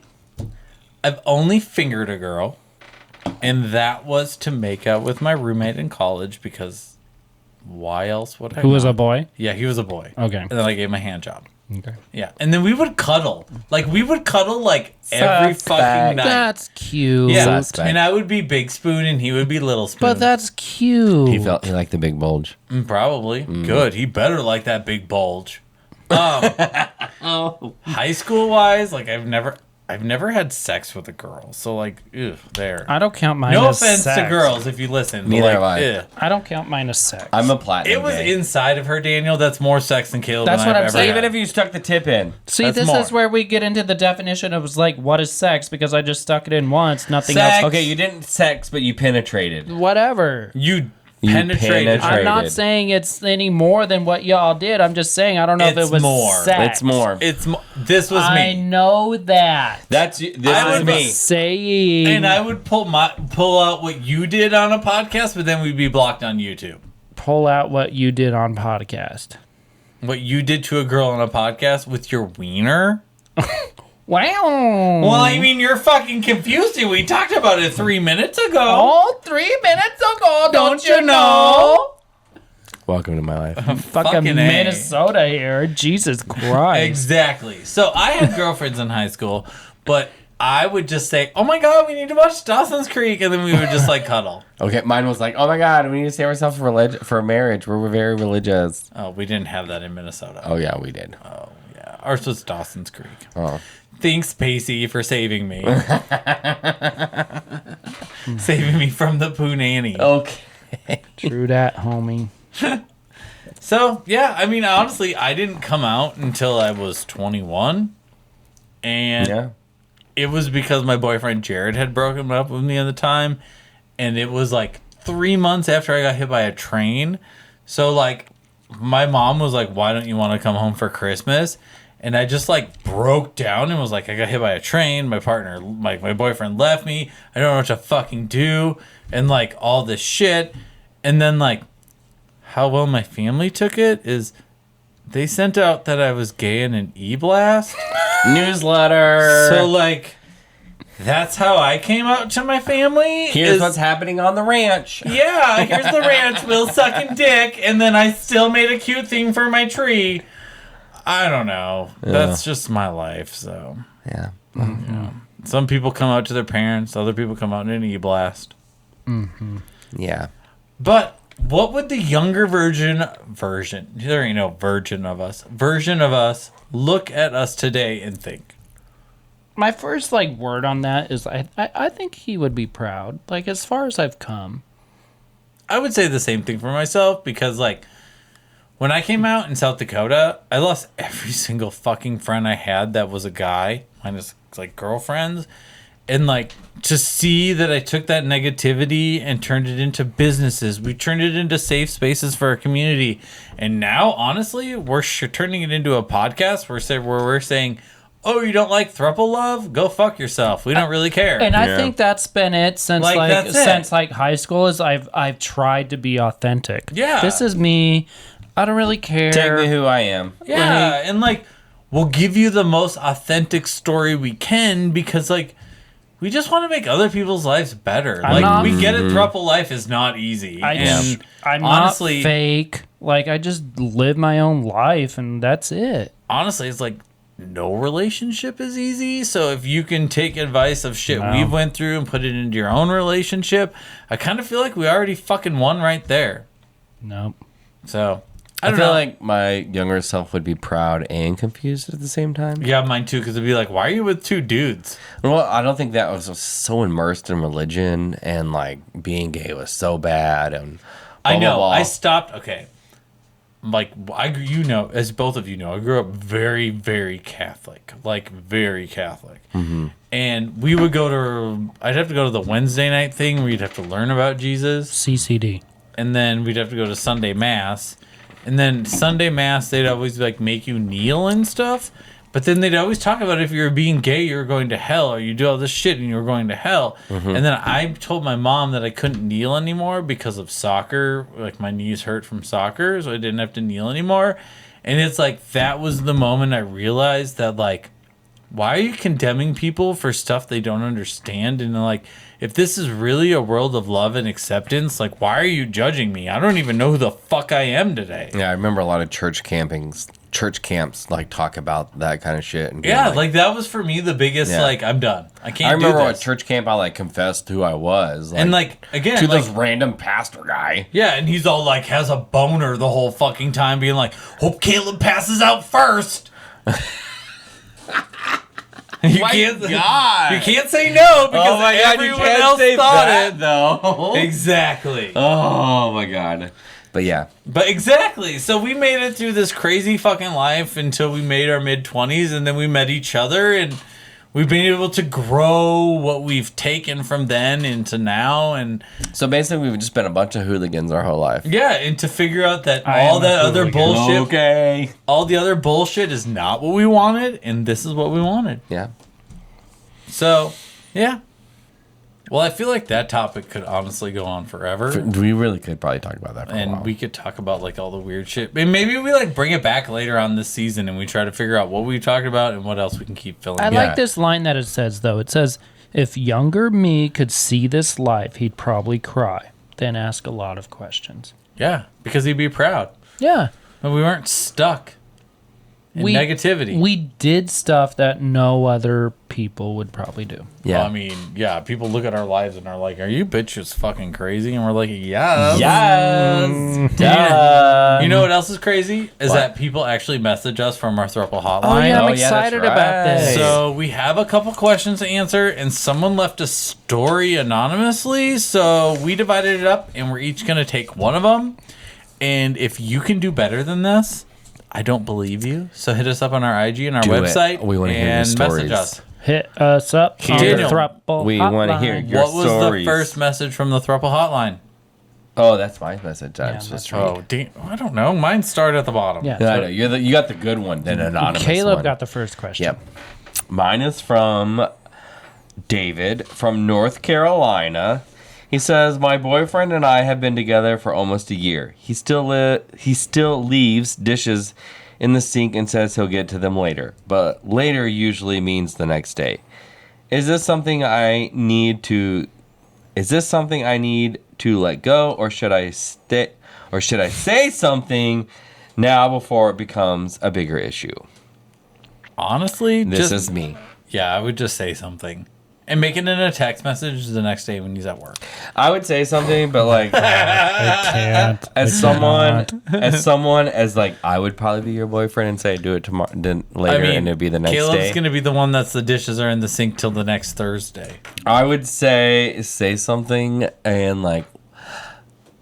I've only fingered a girl, and that was to make out with my roommate in college because why else would I? Who was not? a boy? Yeah, he was a boy. Okay. And then I gave him a hand job. Okay. Yeah, and then we would cuddle. Like we would cuddle like every Suspect. fucking night. That's cute. Yeah, Suspect. and I would be Big Spoon and he would be Little Spoon. But that's cute. He liked the big bulge. Probably. Good. He better like that big bulge. High school wise, like I've never. I've never had sex with a girl, so like, ew, there. I don't count mine No as offense sex. to girls if you listen. Neither like, have I. ew. I don't count mine as sex. I'm a platinum It was gay. inside of her, Daniel. That's more sex than Caleb. That's and what I've I'm ever saying. had. Even if you stuck the tip in. See, That's this more. is where we get into the definition of like, what is sex? Because I just stuck it in once, nothing Sex. else. Okay, you didn't sex, but you penetrated. Whatever. You You penetrated. penetrated. I'm not saying it's any more than what y'all did. I'm just saying I don't know if It's it was more. sex. It's more. This was I me, know that. This I is would me. Saying. and I would pull out what you did on a podcast, but then we'd be blocked on YouTube. pull out what you did on podcast. What you did to a girl on a podcast with your wiener? Wow. Well, I mean, you're fucking confused. We talked about it 3 minutes ago. Oh, 3 minutes ago, don't you know? Welcome to my life. Fucking Fucking A. Minnesota here. Jesus Christ. Exactly. So I had girlfriends in high school, but I would just say, "Oh my god, we need to watch Dawson's Creek," and then we would just like cuddle. Okay, mine was like, oh my god, we need to save ourselves for marriage. We're very religious. Oh, we didn't have that in Minnesota. Oh yeah, we did. Oh yeah, ours was Dawson's Creek. Oh. Thanks, Pacey, for saving me. Saving me from the poo nanny. Okay. True that, homie. So, yeah, I mean, honestly, I didn't come out until I was 21. And Yeah. it was because my boyfriend Jared had broken up with me at the time. And it was like 3 months after I got hit by a train. So, like, my mom was like, "Why don't you want to come home for Christmas?" And I just like broke down and was like, I got hit by a train. My partner, my boyfriend left me. I don't know what to fucking do. And like all this shit. And then like how well my family took it is they sent out that I was gay in an e-blast. Newsletter. So like that's how I came out to my family. Here's what's happening on the ranch. Yeah, here's the ranch. Will sucking dick. And then I still made a cute thing for my tree. I don't know. That's just my life, so. Yeah. Some people come out to their parents, other people come out in an e-blast. Yeah. But what would the younger version, there ain't no version of us look at us today and think? My first like word on that is I think he would be proud. Like as far as I've come. I would say the same thing for myself because like when I came out in South Dakota, I lost every single fucking friend I had that was a guy, minus like girlfriends. And like to see that I took that negativity and turned it into businesses. We turned it into safe spaces for our community. And now, honestly, we're turning it into a podcast where we're saying, "Oh, you don't like throuple love? Go fuck yourself. We don't really care." And I Yeah. think that's been it since Like, like that's it. since like high school is I've tried to be authentic. Yeah. This is me. I don't really care. Take me who I am. Yeah, and like we'll give you the most authentic story we can because like we just want to make other people's lives better. We get it. Throuple life is not easy. I'm honestly, not fake. Like I just live my own life and that's it. honestly, it's like no relationship is easy. So if you can take advice of shit we've went through and put it into your own relationship, I kind of feel like we already fucking won right there. Nope. So I I don't feel know. like my younger self would be proud and confused at the same time. Yeah, mine too, because it'd be like, why are you with two dudes? Well, I don't think that was so immersed in religion and like being gay was so bad and I blah, know. blah, blah. I stopped. Okay. Like, as both of you know, I grew up very, very Catholic. Like, very Catholic. Mm-hmm. And we would I'd have to go to the Wednesday night thing where you'd have to learn about Jesus. CCD. And then we'd have to go to Sunday Mass. And then Sunday Mass, they'd always like make you kneel and stuff. But then they'd always talk about if you were being gay, you were going to hell, or you do all this shit and you were going to hell. Mm-hmm. And then I told my mom that I couldn't kneel anymore because of soccer. Like my knees hurt from soccer, so I didn't have to kneel anymore. And it's like that was the moment I realized that like, why are you condemning people for stuff they don't understand? And like, if this is really a world of love and acceptance, like, why are you judging me? I don't even know who the fuck I am today. Yeah, I remember a lot of church camps like talk about that kind of shit. And being Yeah, like that was for me the biggest, Yeah. like, I'm done. I can't I remember do at this. church camp, I like confessed who I was. And like, again, to like, this random pastor guy. yeah, and he's all like, has a boner the whole fucking time, being like, hope Caleb passes out first. You my can't, God. You can't say no because Oh my God, you everyone can't else say thought that, it. though. Exactly. Oh my God. But yeah. But exactly. So we made it through this crazy fucking life until we made our mid-20s, and then we met each other, and we've been able to grow what we've taken from then into now, and So basically, we've just been a bunch of hooligans our whole life. yeah, and to figure out that I all am a that other hooligan. bullshit, Okay. all the other bullshit is not what we wanted, and this is what we wanted. Yeah. So, yeah. Well, I feel like that topic could honestly go on forever. We really could probably talk about that for a while. And we could talk about like all the weird shit. And maybe we like bring it back later on this season and we try to figure out what we talked about and what else we can keep filling. I in. like this line that it says, though. It says, if younger me could see this life, he'd probably cry, then ask a lot of questions. Yeah, because he'd be proud. Yeah. But we weren't stuck in negativity. We did stuff that no other people would probably do. Yeah. Well, I mean, yeah, people look at our lives and are like, are you bitches fucking crazy? And we're like, yes. Yes. You know what else is crazy? Is What? that people actually message us from our Throuple Hotline. Oh, yeah, I'm Oh, yeah, excited that's about this. right. So we have a couple questions to answer, and someone left a story anonymously. So we divided it up, and we're each going to take one of them. And if you can do better than this, I don't believe you. So hit us up on our IG and our Do it. website. We wanna hear your and stories. message us. Hit us up on the Daniel, Throuple we wanna hear Hotline. your What was stories. the first message from the Throuple Hotline? Oh, that's my message. Yeah, I'm that's supposed to Oh, I don't know. Mine started at the bottom. Yeah. Yeah, I know. You got the good one, then anonymous Caleb one. got the first question. Yep. Mine is from David from North Carolina. He says, my boyfriend and I have been together for almost a year. He still leaves dishes in the sink and says he'll get to them later. But later usually means the next day. Is this something I need to let go, or should I say something now before it becomes a bigger issue? Honestly, This is me. Yeah, I would just say something. And make it in a text message the next day when he's at work. I would say something, but like I can't. as someone as like I would probably be your boyfriend and say do it tomorrow, then later, and it'd be the next Caleb's day. going to be the one that's the dishes are in the sink till the next Thursday. I would say something and like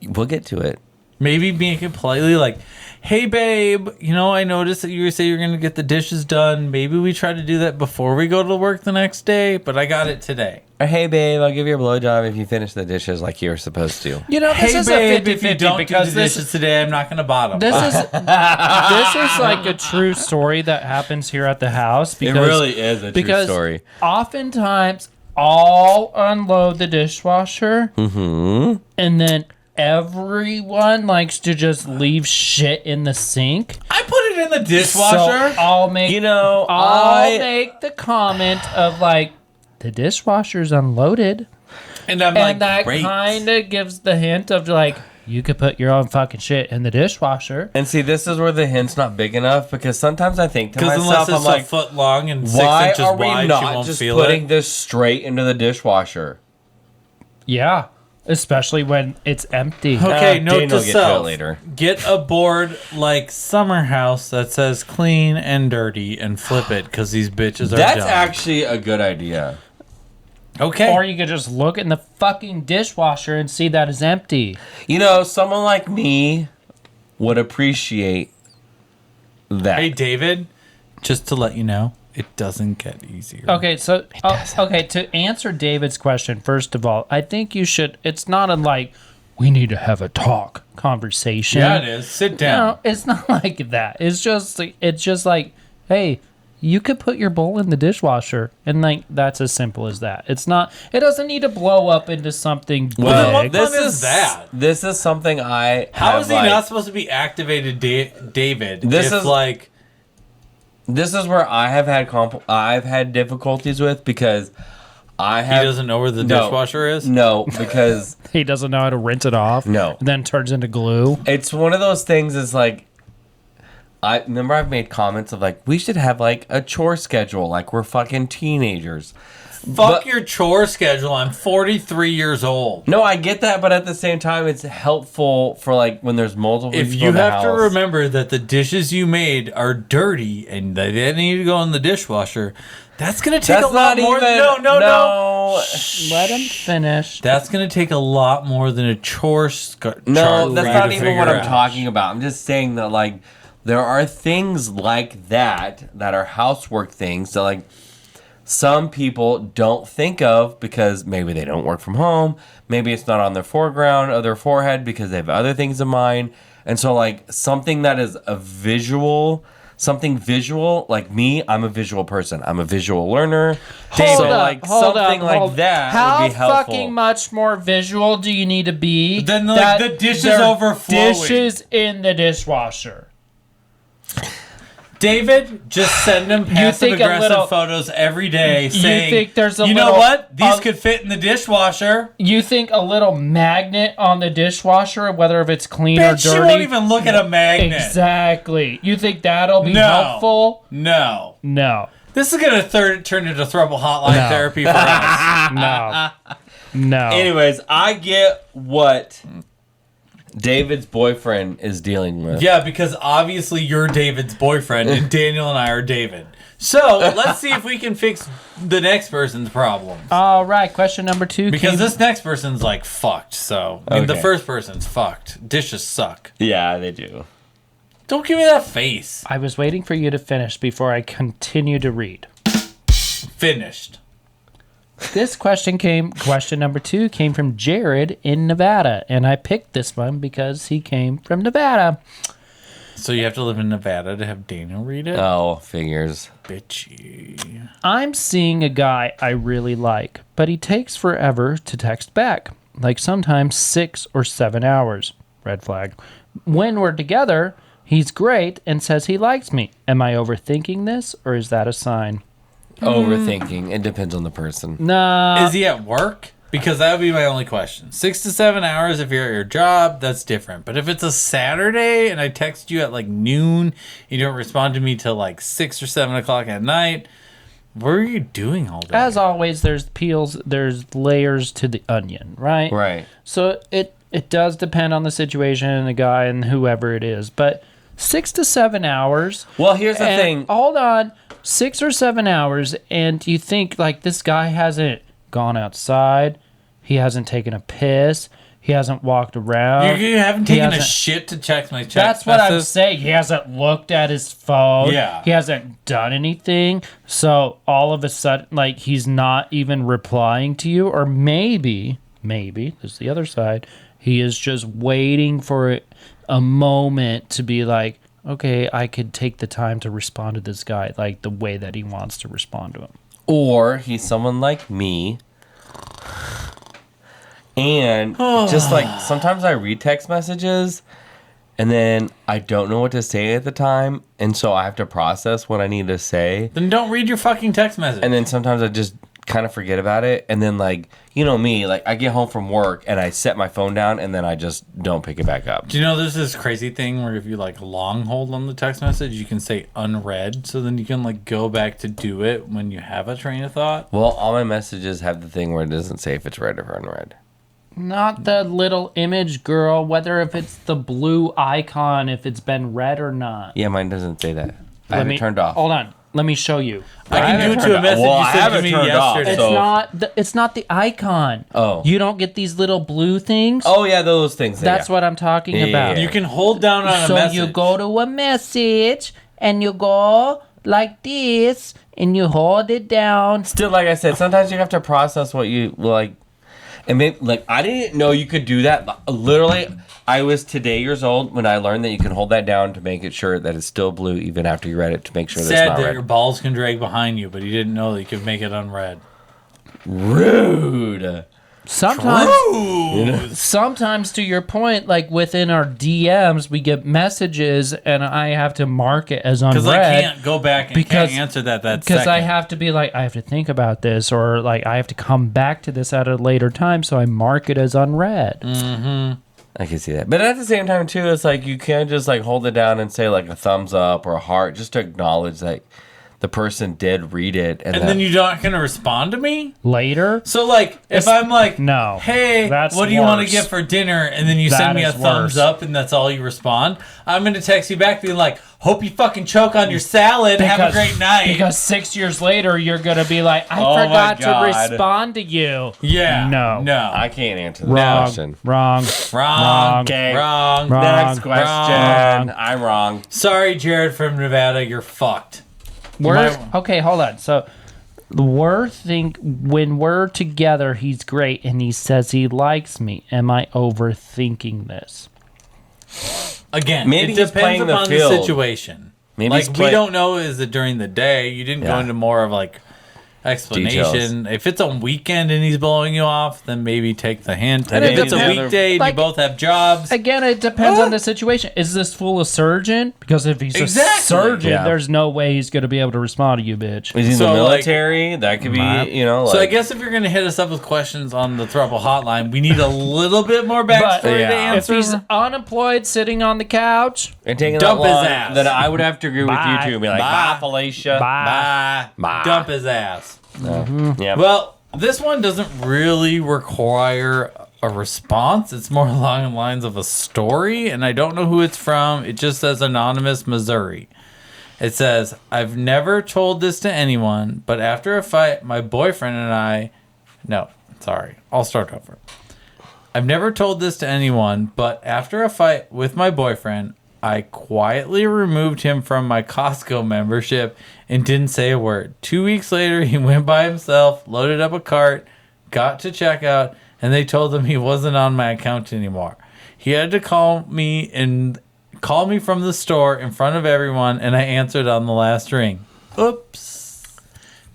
we'll get to it. Maybe make it politely like, hey, babe, I noticed that you say you're going to get the dishes done. Maybe we try to do that before we go to work the next day, but I got it today. Or hey babe, I'll give you a blowjob if you finish the dishes like you were supposed to. This Hey, is babe, a if you 50-50 don't do because the dishes today, I'm not going to bottom. this is like a true story that happens here at the house. Because, is a because oftentimes I'll unload the dishwasher and then everyone likes to just leave shit in the sink. I put it in the dishwasher. So I'll make I make the comment of like the dishwasher's unloaded, and I'm and that like, great. kind of gives the hint of like you could put your own fucking shit in the dishwasher. And see, this is where the hint's not big enough because sometimes I think to Because myself, unless it's I'm like, a foot long and 6 why inches are we wide, she not won't just feel putting it. this straight into the dishwasher? Yeah, especially when it's empty. Okay, note Dane to will get to it self. later. Get a board like Summer House that says clean and dirty and flip it because these bitches are That's dumb. actually a good idea. Okay. Or you could just look in the fucking dishwasher and see that it's empty. Someone like me would appreciate that. Hey, David, just to let you know, it doesn't get easier. Okay, so to answer David's question, first of all, I think you should. It's not a like we need to have a talk conversation. Yeah, it is. Sit down. No, it's not like that. It's just like, hey, you could put your bowl in the dishwasher, and like that's as simple as that. It's not. It doesn't need to blow up into something big. Well, then what this fun is that? This is something I. How is he like, not supposed to be activated, David? This if is- like. This is where I have had difficulties with because I He have. doesn't know where the No. dishwasher is? No, because He doesn't know how to rinse it off. No. and then turns into glue. it's one of those things. Is like. I remember I've made comments of like we should have like a chore schedule like we're fucking teenagers. Fuck your chore schedule. I'm 43 years old. No, I get that, but at the same time, it's helpful for like when there's multiple If people you in the have to house. remember that the dishes you made are dirty and they need to go in the dishwasher, that's going to take a lot more. No. Let him finish. That's going to take a lot more than a chore chart. No, for that's you not to even what figure I'm out. talking about. I'm just saying that like there are things like that are housework things that like some people don't think of because maybe they don't work from home. Maybe it's not on their foreground or their forehead because they have other things in mind. And so like something that is something visual, like me, I'm a visual person. I'm a visual learner. Hold something up. like that How would be helpful. fucking much more visual do you need to be? Then, like, that the dish is there are overflowing. Dishes in the dishwasher. David, just send him think passive a aggressive little- photos every day saying, think there's a you know little- what? These could fit in the dishwasher. You think a little magnet on the dishwasher, whether if it's clean or Bitch, she dirty? won't even look at a magnet. Exactly. You think that'll be No. helpful? No. No. This is going to turn into Throuple Hotline No. therapy for us. No. No. Anyways, I get what David's boyfriend is dealing with. Yeah, because obviously you're David's boyfriend and Daniel and I are David. So let's see if we can fix the next person's problems. All right. Question number 2. Because this next person's like fucked. So I mean, the Okay. first person's fucked. Dishes suck. Yeah, they do. Don't give me that face. I was waiting for you to finish before I continue to read. Finished. This question number 2 came from Jared in Nevada, and I picked this one because he came from Nevada. So you have to live in Nevada to have Daniel read it? Oh, figures. Bitchy. I'm seeing a guy I really like, but he takes forever to text back, like sometimes 6 or 7 hours. Red flag. When we're together, he's great and says he likes me. Am I overthinking this, or is that a sign? Overthinking. It depends on the person. Nah. Is he at work? Because that would be my only question. 6 to 7 hours if you're at your job, that's different. But if it's a Saturday and I text you at like noon, you don't respond to me till like 6 or 7 o'clock at night, what are you doing all day? As always, there's layers to the onion, right? Right. So it does depend on the situation and the guy and whoever it is. But 6 to 7 hours. Well, here's the and thing. Hold on. 6 or 7 hours, and you think like this guy hasn't gone outside, he hasn't taken a piss, he hasn't walked around. You haven't he taken a hasn't- shit to check my text That's what I'm messages? saying. He hasn't looked at his phone. Yeah. He hasn't done anything. So all of a sudden, like, he's not even replying to you. Or maybe, there's the other side. He is just waiting for a moment to be like, okay, I could take the time to respond to this guy, like the way that he wants to respond to him. Or he's someone like me. And just like sometimes I read text messages and then I don't know what to say at the time. And so I have to process what I need to say. Then don't read your fucking text message. And then sometimes I just kind of forget about it. And then like, you know me, like I get home from work and I set my phone down and then I just don't pick it back up. Do you know there's this crazy thing where if you like long hold on the text message, you can say unread. So then you can like go back to do it when you have a train of thought. Well, all my messages have the thing where it doesn't say if it's read or unread. Not the little image, girl, whether if it's the blue icon, if it's been read or not. Yeah, mine doesn't say that. I have Let it me- turned off. Hold on. Let me show you. I can haven't do it turned to a off. message Well, I you sent have to it me turned off, yesterday. It's So- it's not the icon. Oh. You don't get these little blue things. Oh, yeah, those things. That's yeah. what I'm talking Yeah, about. yeah. You can hold down on a So message. you go to a message and you go like this and you hold it down. Still, like I said, sometimes you have to process what you like. And maybe, like, I didn't know you could do that. Literally, I was today years old when I learned that you can hold that down to make it sure that it's still blue even after you read it to make sure that it's Said not that red. your balls can drag behind you, but he didn't know that you could make it unread. Rude. Sometimes to your point, like within our DMs, we get messages and I have to mark it as unread. Because I can't go back and Because- can't answer that Because second. I have to be like, I have to think about this, or like I have to come back to this at a later time, so I mark it as unread. I can see that. But at the same time, too, it's like you can't just, like, hold it down and say, like, a thumbs up or a heart just to acknowledge, like, the person did read it, and then you're not gonna respond to me Later? So like, if I'm like, no, hey, that's what do you want to worse. get for dinner, and then you send me a is thumbs worse. up, and that's all you respond, I'm gonna text you back being like, hope you fucking choke on your salad. Have a great night. Because 6 years later, you're going to be like, I Oh my forgot to God. respond to you. yeah, No. I can't answer the Wrong. question. Wrong. wrong, Okay. wrong. Wrong. Next question. Wrong. I'm wrong. Sorry, Jared from Nevada, you're fucked. Okay, hold on. So, when we're together, he's great, and he says he likes me. Am I overthinking this? Again, Maybe it he's depends playing the upon the field. situation. Maybe he's Like, we don't know, is it during the day? You didn't go Yeah. into more of like explanation. If it's on weekend and he's blowing you off, then maybe take the hint. And if it it's a depends. weekday and Like- you both have jobs, Again, it depends on the situation. Is this fool a surgeon? Because if he's Exactly. a surgeon, Yeah. there's no way he's going to be able to respond to you, bitch. Is he in So, the like- military? That could be, you know. so I like- guess if you're going to hit us up with questions on the Throuple Hotline, we need a little bit more backstory to yeah. If answer. he's unemployed, sitting on the couch, and taking Dump that his long, ass. then I would have to agree with Bye. you too. Be like, Bye. bye, Felicia. bye. Bye. Dump his ass. Yeah. Well, this one doesn't really require a response. It's more along the lines of a story, and I don't know who it's from. It just says Anonymous, Missouri. It says, I've never told this to anyone, but after a fight, my boyfriend and I... No, sorry. I'll start over. I've never told this to anyone, but after a fight with my boyfriend, I quietly removed him from my Costco membership and didn't say a word. 2 weeks later, he went by himself, loaded up a cart, got to checkout, and they told him he wasn't on my account anymore. He had to call me from the store in front of everyone, and I answered on the last ring. Oops.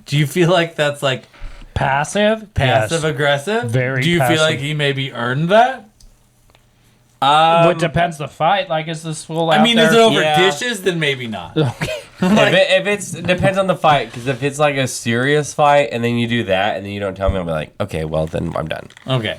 Do you feel like that's like Passive? passive Yes. aggressive? Very Do you feel passive. like he maybe earned that? What depends the fight? Like, is this fool out I mean, there? is it over Yeah. dishes? Then maybe not. Okay. If it's depends on the fight, because if it's like a serious fight and then you do that and then you don't tell me, I'll be like, okay, well then I'm done. Okay.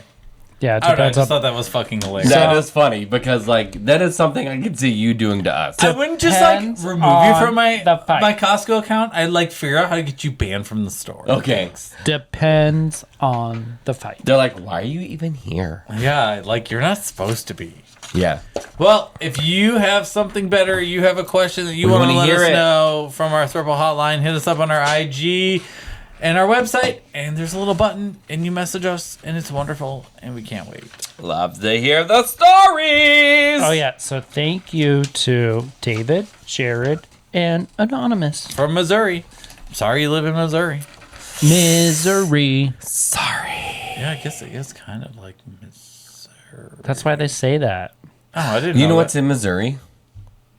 Yeah, it I don't know. I depends just on... thought that was fucking hilarious. That is funny because like that is something I could see you doing to us. I wouldn't just like Depends remove you on from my the fight. my Costco account. I'd like figure out how to get you banned from the store. Okay. Depends on the fight. They're like, why are you even here? Yeah, like you're not supposed to be. Yeah. Well, if you have something better, you have a question that you We want to wanna let hear us it. know from our Throuple Hotline, hit us up on our IG and our website, and there's a little button, and you message us, and it's wonderful, and we can't wait. Love to hear the stories. Oh, yeah. So thank you to David, Jared, and Anonymous. From Missouri. Sorry you live in Missouri. Misery. Yeah, I guess it is kind of like Missouri. That's why they say that. Oh, I didn't You know know that. what's in Missouri?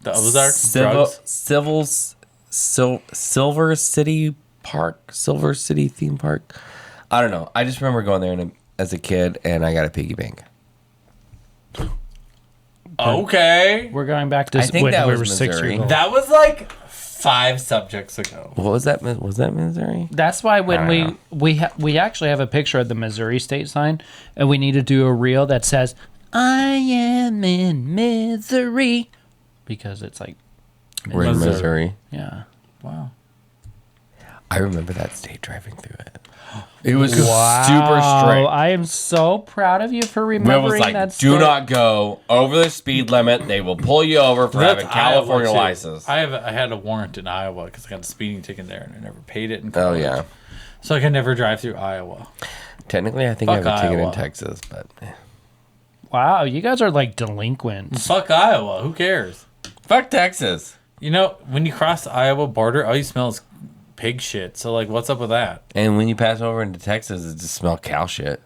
The Ozarks drugs. Silver City Park, Silver City Theme Park. I don't know. I just remember going there as a kid, and I got a piggy bank. Okay. We're going back to I think when that we was were 6 Missouri. years old. That was like 5 subjects ago. What was that? Was that Missouri? That's why when I don't we actually have a picture of the Missouri state sign, and we need to do a reel that says "I am in misery," because it's like, We're in Missouri. Missouri. yeah. Wow. I remember that state driving through it. It was Wow, super strict. I am so proud of you for Where it remembering was like, that. do state. not go over the speed limit. They will pull you over for having California Iowa, too. license. I had a warrant in Iowa because I got a speeding ticket there and I never paid it. In Oh, college. yeah. So I could never drive through Iowa. Technically, I think I Fuck have a ticket Iowa. in Texas, but Wow, you guys are like delinquents. Fuck Iowa. Who cares? fuck Texas. You know, when you cross the Iowa border, all you smell is pig shit. So, like, what's up with that? And when you pass over into Texas, it just smells cow shit.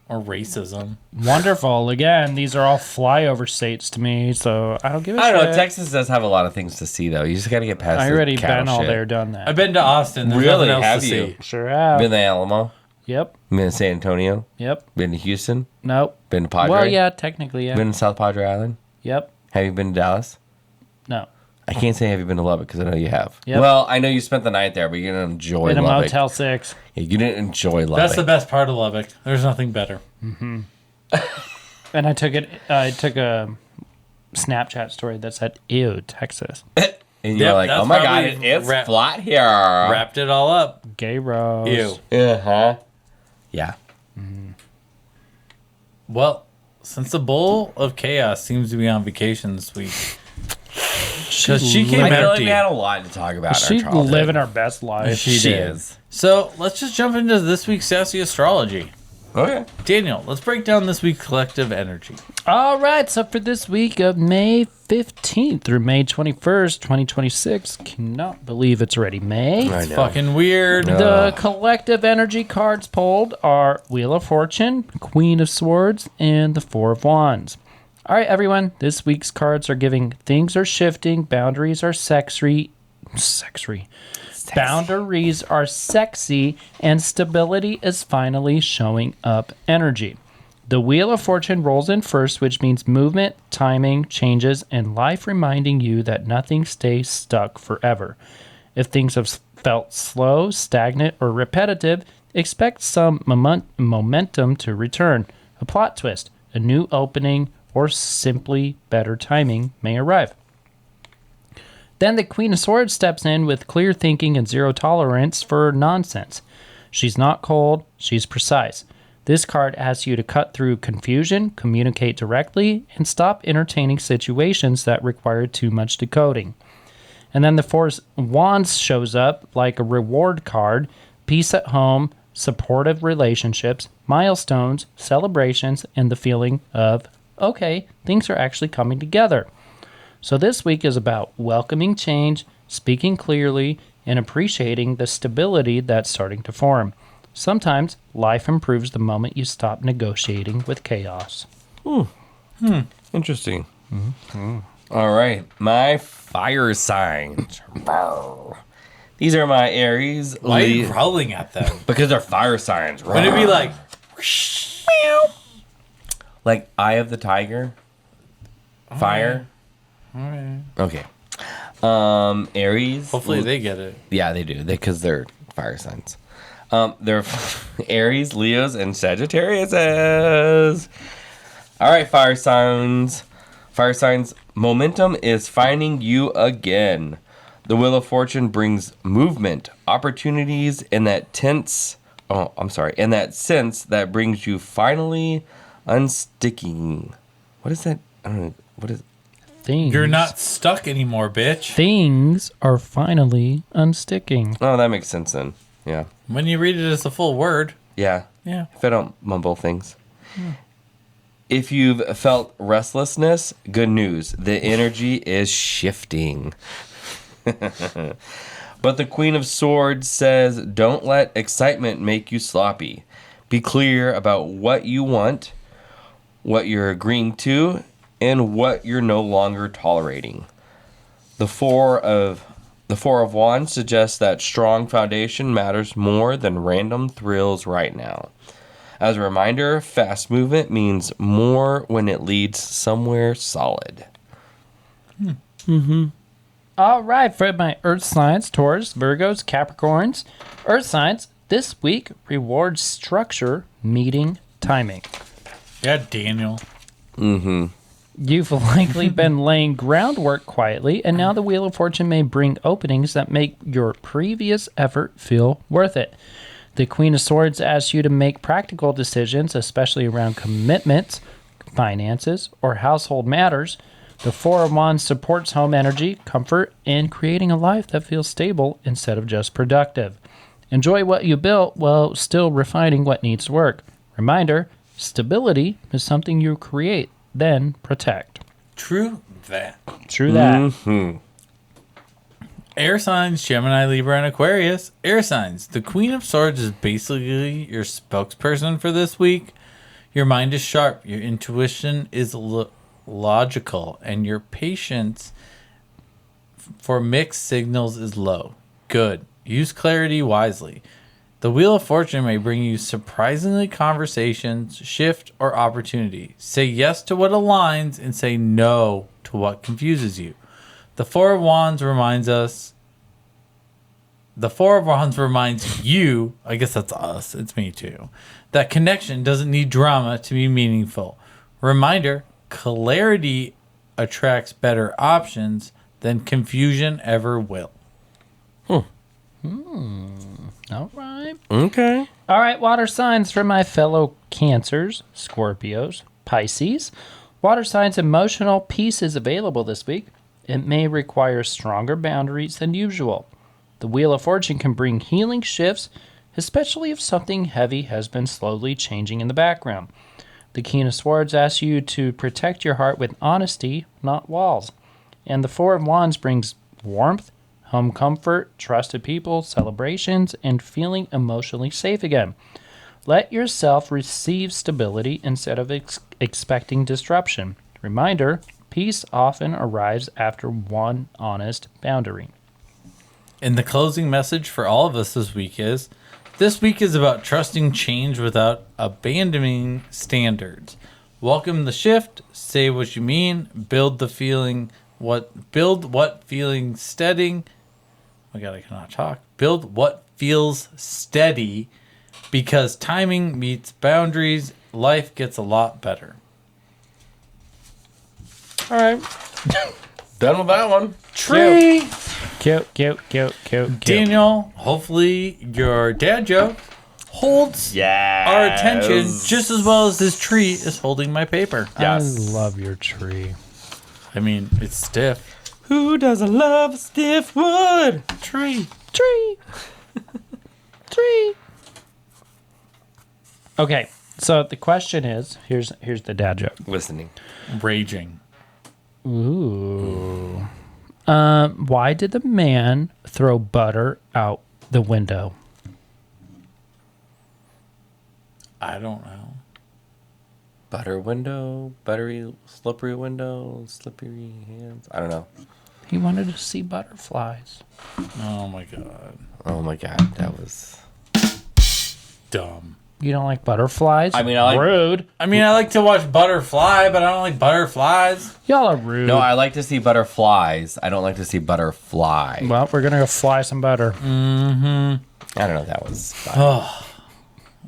Or racism. Wonderful. Again, these are all flyover states to me, so I don't give a I shit. don't know. Texas does have a lot of things to see, though. You just got to get past I the already cow been all shit. there, done that. I've been to Austin. There's Really? nothing else Have to you? see. Sure have. Been to Alamo. Yep. Been to San Antonio. Yep. Been to Houston. Nope. Been to Padre. Well, yeah, technically, yeah. Been to South Padre Island. Yep. Have you been to Dallas? No. I can't say have you been to Lubbock because I know you have. Yep. Well, I know you spent the night there, but you didn't enjoy In a Lubbock. Motel 6. Yeah, you didn't enjoy Lubbock. That's the best part of Lubbock. There's nothing better. And I took a Snapchat story that said, "Ew, Texas." And you're like, that's oh my God, probably it's flat here. Wrapped it all up. Gay rose. Ew. Uh-huh. Yeah. Well, since the bowl of chaos seems to be on vacation this week, because she came I feel like empty. we had a lot to talk about in our She's childhood. living our best life. She did. is. So let's just jump into this week's Sassy Astrology. Okay. Daniel, let's break down this week's collective energy. All right, so for this week of May 15th through May 21st, 2026, cannot believe it's already May. I know. Fucking weird. The collective energy cards pulled are Wheel of Fortune, Queen of Swords, and the Four of Wands. All right, everyone, this week's cards are giving things are shifting, boundaries are sexy. Boundaries are sexy, and stability is finally showing up energy. The Wheel of Fortune rolls in first, which means movement, timing, changes, and life reminding you that nothing stays stuck forever. If things have felt slow, stagnant, or repetitive, expect some momentum to return. A plot twist, a new opening, or simply better timing may arrive. Then the Queen of Swords steps in with clear thinking and zero tolerance for nonsense. She's not cold, she's precise. This card asks you to cut through confusion, communicate directly, and stop entertaining situations that require too much decoding. And then the Four of Wands shows up like a reward card, peace at home, supportive relationships, milestones, celebrations, and the feeling of, okay, things are actually coming together. So this week is about welcoming change, speaking clearly, and appreciating the stability that's starting to form. Sometimes life improves the moment you stop negotiating with chaos. Interesting. All right. My fire signs. These are my Aries. Why are you growling at them? Because they're fire signs. Would it be like, Like Eye of the Tiger? Fire? Okay. Aries. hopefully they get it. Yeah, they do. Because they're fire signs. They're Aries, Leos, and Sagittarius. All right, fire signs. Fire signs. Momentum is finding you again. The Wheel of Fortune brings movement, opportunities, and that sense that brings you finally unsticking. What is that? I don't know. What is? Things. You're not stuck anymore, bitch. Things are finally unsticking. Oh, that makes sense then. Yeah. When you read it as a full word. Yeah. Yeah. If I don't mumble things. If you've felt restlessness, good news. The energy is shifting. But the Queen of Swords says, don't let excitement make you sloppy. Be clear about what you want, what you're agreeing to, and what you're no longer tolerating. The Four of Wands suggests that strong foundation matters more than random thrills right now. As a reminder, fast movement means more when it leads somewhere solid. All right, for my Earth signs, Taurus, Virgos, Capricorns. Earth signs, this week rewards structure, meeting, timing. Yeah, Daniel. You've likely been laying groundwork quietly, and now the Wheel of Fortune may bring openings that make your previous effort feel worth it. The Queen of Swords asks you to make practical decisions, especially around commitments, finances, or household matters. The Four of Wands supports home energy, comfort, and creating a life that feels stable instead of just productive. Enjoy what you built while still refining what needs to work. Reminder, stability is something you create, then protect. True that. True that. Air signs, Gemini, Libra, and Aquarius. Air signs. The Queen of Swords is basically your spokesperson for this week. Your mind is sharp. Your intuition is logical. And your patience for mixed signals is low. Good. Use clarity wisely. The Wheel of Fortune may bring you surprisingly conversations, shift, or opportunity. Say yes to what aligns and say no to what confuses you. The Four of Wands reminds you, I guess that's us, it's me too, that connection doesn't need drama to be meaningful. Reminder, clarity attracts better options, than confusion ever will. All right. Okay. All right, water signs for my fellow Cancers, Scorpios, Pisces. Water signs emotional peace is available this week. It may require stronger boundaries than usual. The Wheel of Fortune can bring healing shifts, especially if something heavy has been slowly changing in the background. The King of Swords asks you to protect your heart with honesty, not walls. And the Four of Wands brings warmth, home comfort, trusted people, celebrations, and feeling emotionally safe again. Let yourself receive stability instead of expecting disruption. Reminder, peace often arrives after one honest boundary. And the closing message for all of us this week is about trusting change without abandoning standards. Welcome the shift, say what you mean, build what feeling steady. Oh my God, I cannot talk. Build what feels steady, because timing meets boundaries, life gets a lot better. All right. Done with that one. Tree. Cute. Daniel, hopefully your dad joke holds our attention just as well as this tree is holding my paper. Yes. I love your tree. I mean, it's stiff. Who doesn't love stiff wood? Tree. Okay, so the question is, here's the dad joke. Listening. Raging. Ooh. Why did the man throw butter out the window? I don't know. Butter window, slippery window, slippery hands. I don't know. He wanted to see butterflies. Oh my God. Oh my God, that was Dumb. You don't like butterflies? I mean, I like- rude. I mean, I like to watch Butterfly, but I don't like butterflies. Y'all are rude. No, I like to see butterflies. I don't like to see butterfly. Well, we're gonna go fly some butter. I don't know. That was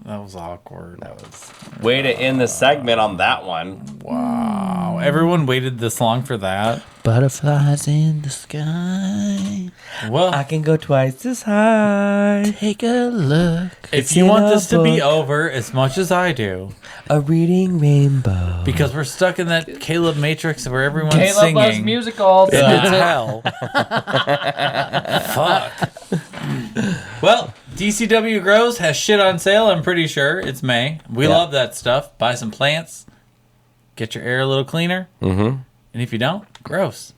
That was awkward. that was way to end the segment on that one. Wow. Everyone waited this long for that. Butterflies in the sky. Well, can go twice as high. Take a look. if you want this to be over as much as I do, A reading rainbow. because we're stuck in that Caleb Matrix where everyone's Caleb singing. loves musicals. It's hell. Fuck. Well, DCW Grows has shit on sale, I'm pretty sure. It's May. We love that stuff. Buy some plants. Get your air a little cleaner. Mm-hmm. And if you don't, gross.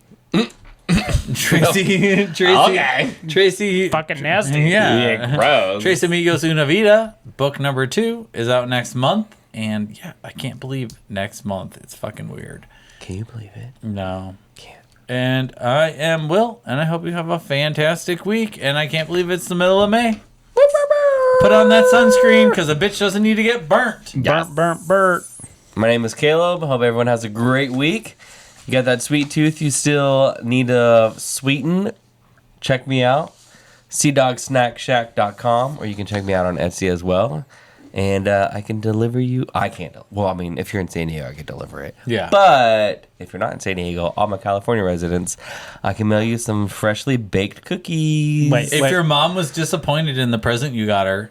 Tracy. Okay. Tracy. Fucking nasty. Yeah. Gross. Tres Amigos Una Vida, book number 2, is out next month. And yeah, I can't believe next month. It's fucking weird. Can you believe it? No. Can't. And I am Will, and I hope you have a fantastic week. And I can't believe it's the middle of May. Put on that sunscreen, because a bitch doesn't need to get burnt. Burnt. My name is Caleb. Hope everyone has a great week. You got that sweet tooth you still need to sweeten? Check me out. SeaDogSnackShack.com, or you can check me out on Etsy as well. And I can deliver you. I can't. Well, I mean, if you're in San Diego, I can deliver it. Yeah. But if you're not in San Diego, all my California residents, I can mail you some freshly baked cookies. If your mom was disappointed in the present you got her,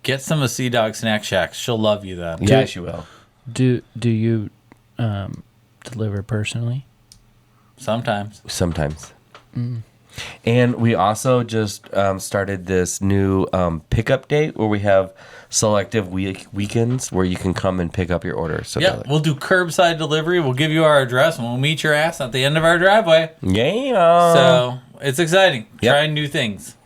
get some of Sea Dog Snack Shack. She'll love you then. Yeah, she will. Do you deliver personally? Sometimes. And we also just started this new pickup date where we have selective weekends where you can come and pick up your order. So Yeah, we'll do curbside delivery. We'll give you our address, and we'll meet your ass at the end of our driveway. Yeah. So it's exciting. Yep. Trying new things.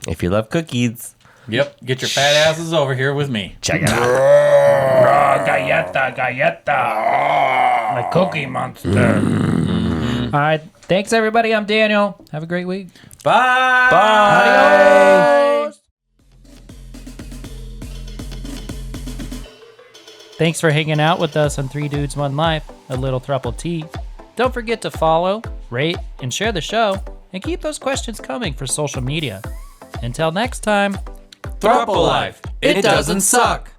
If you love cookies. Yep. Get your fat asses over here with me. Check it out. Galleta. The Cookie Monster. All right. Thanks, everybody. I'm Daniel. Have a great week. Bye. Adios. Thanks for hanging out with us on 3 Dudes, 1 Life, a little Throuple Tea. Don't forget to follow, rate, and share the show, and keep those questions coming for social media. Until next time, Throuple Life. It doesn't suck.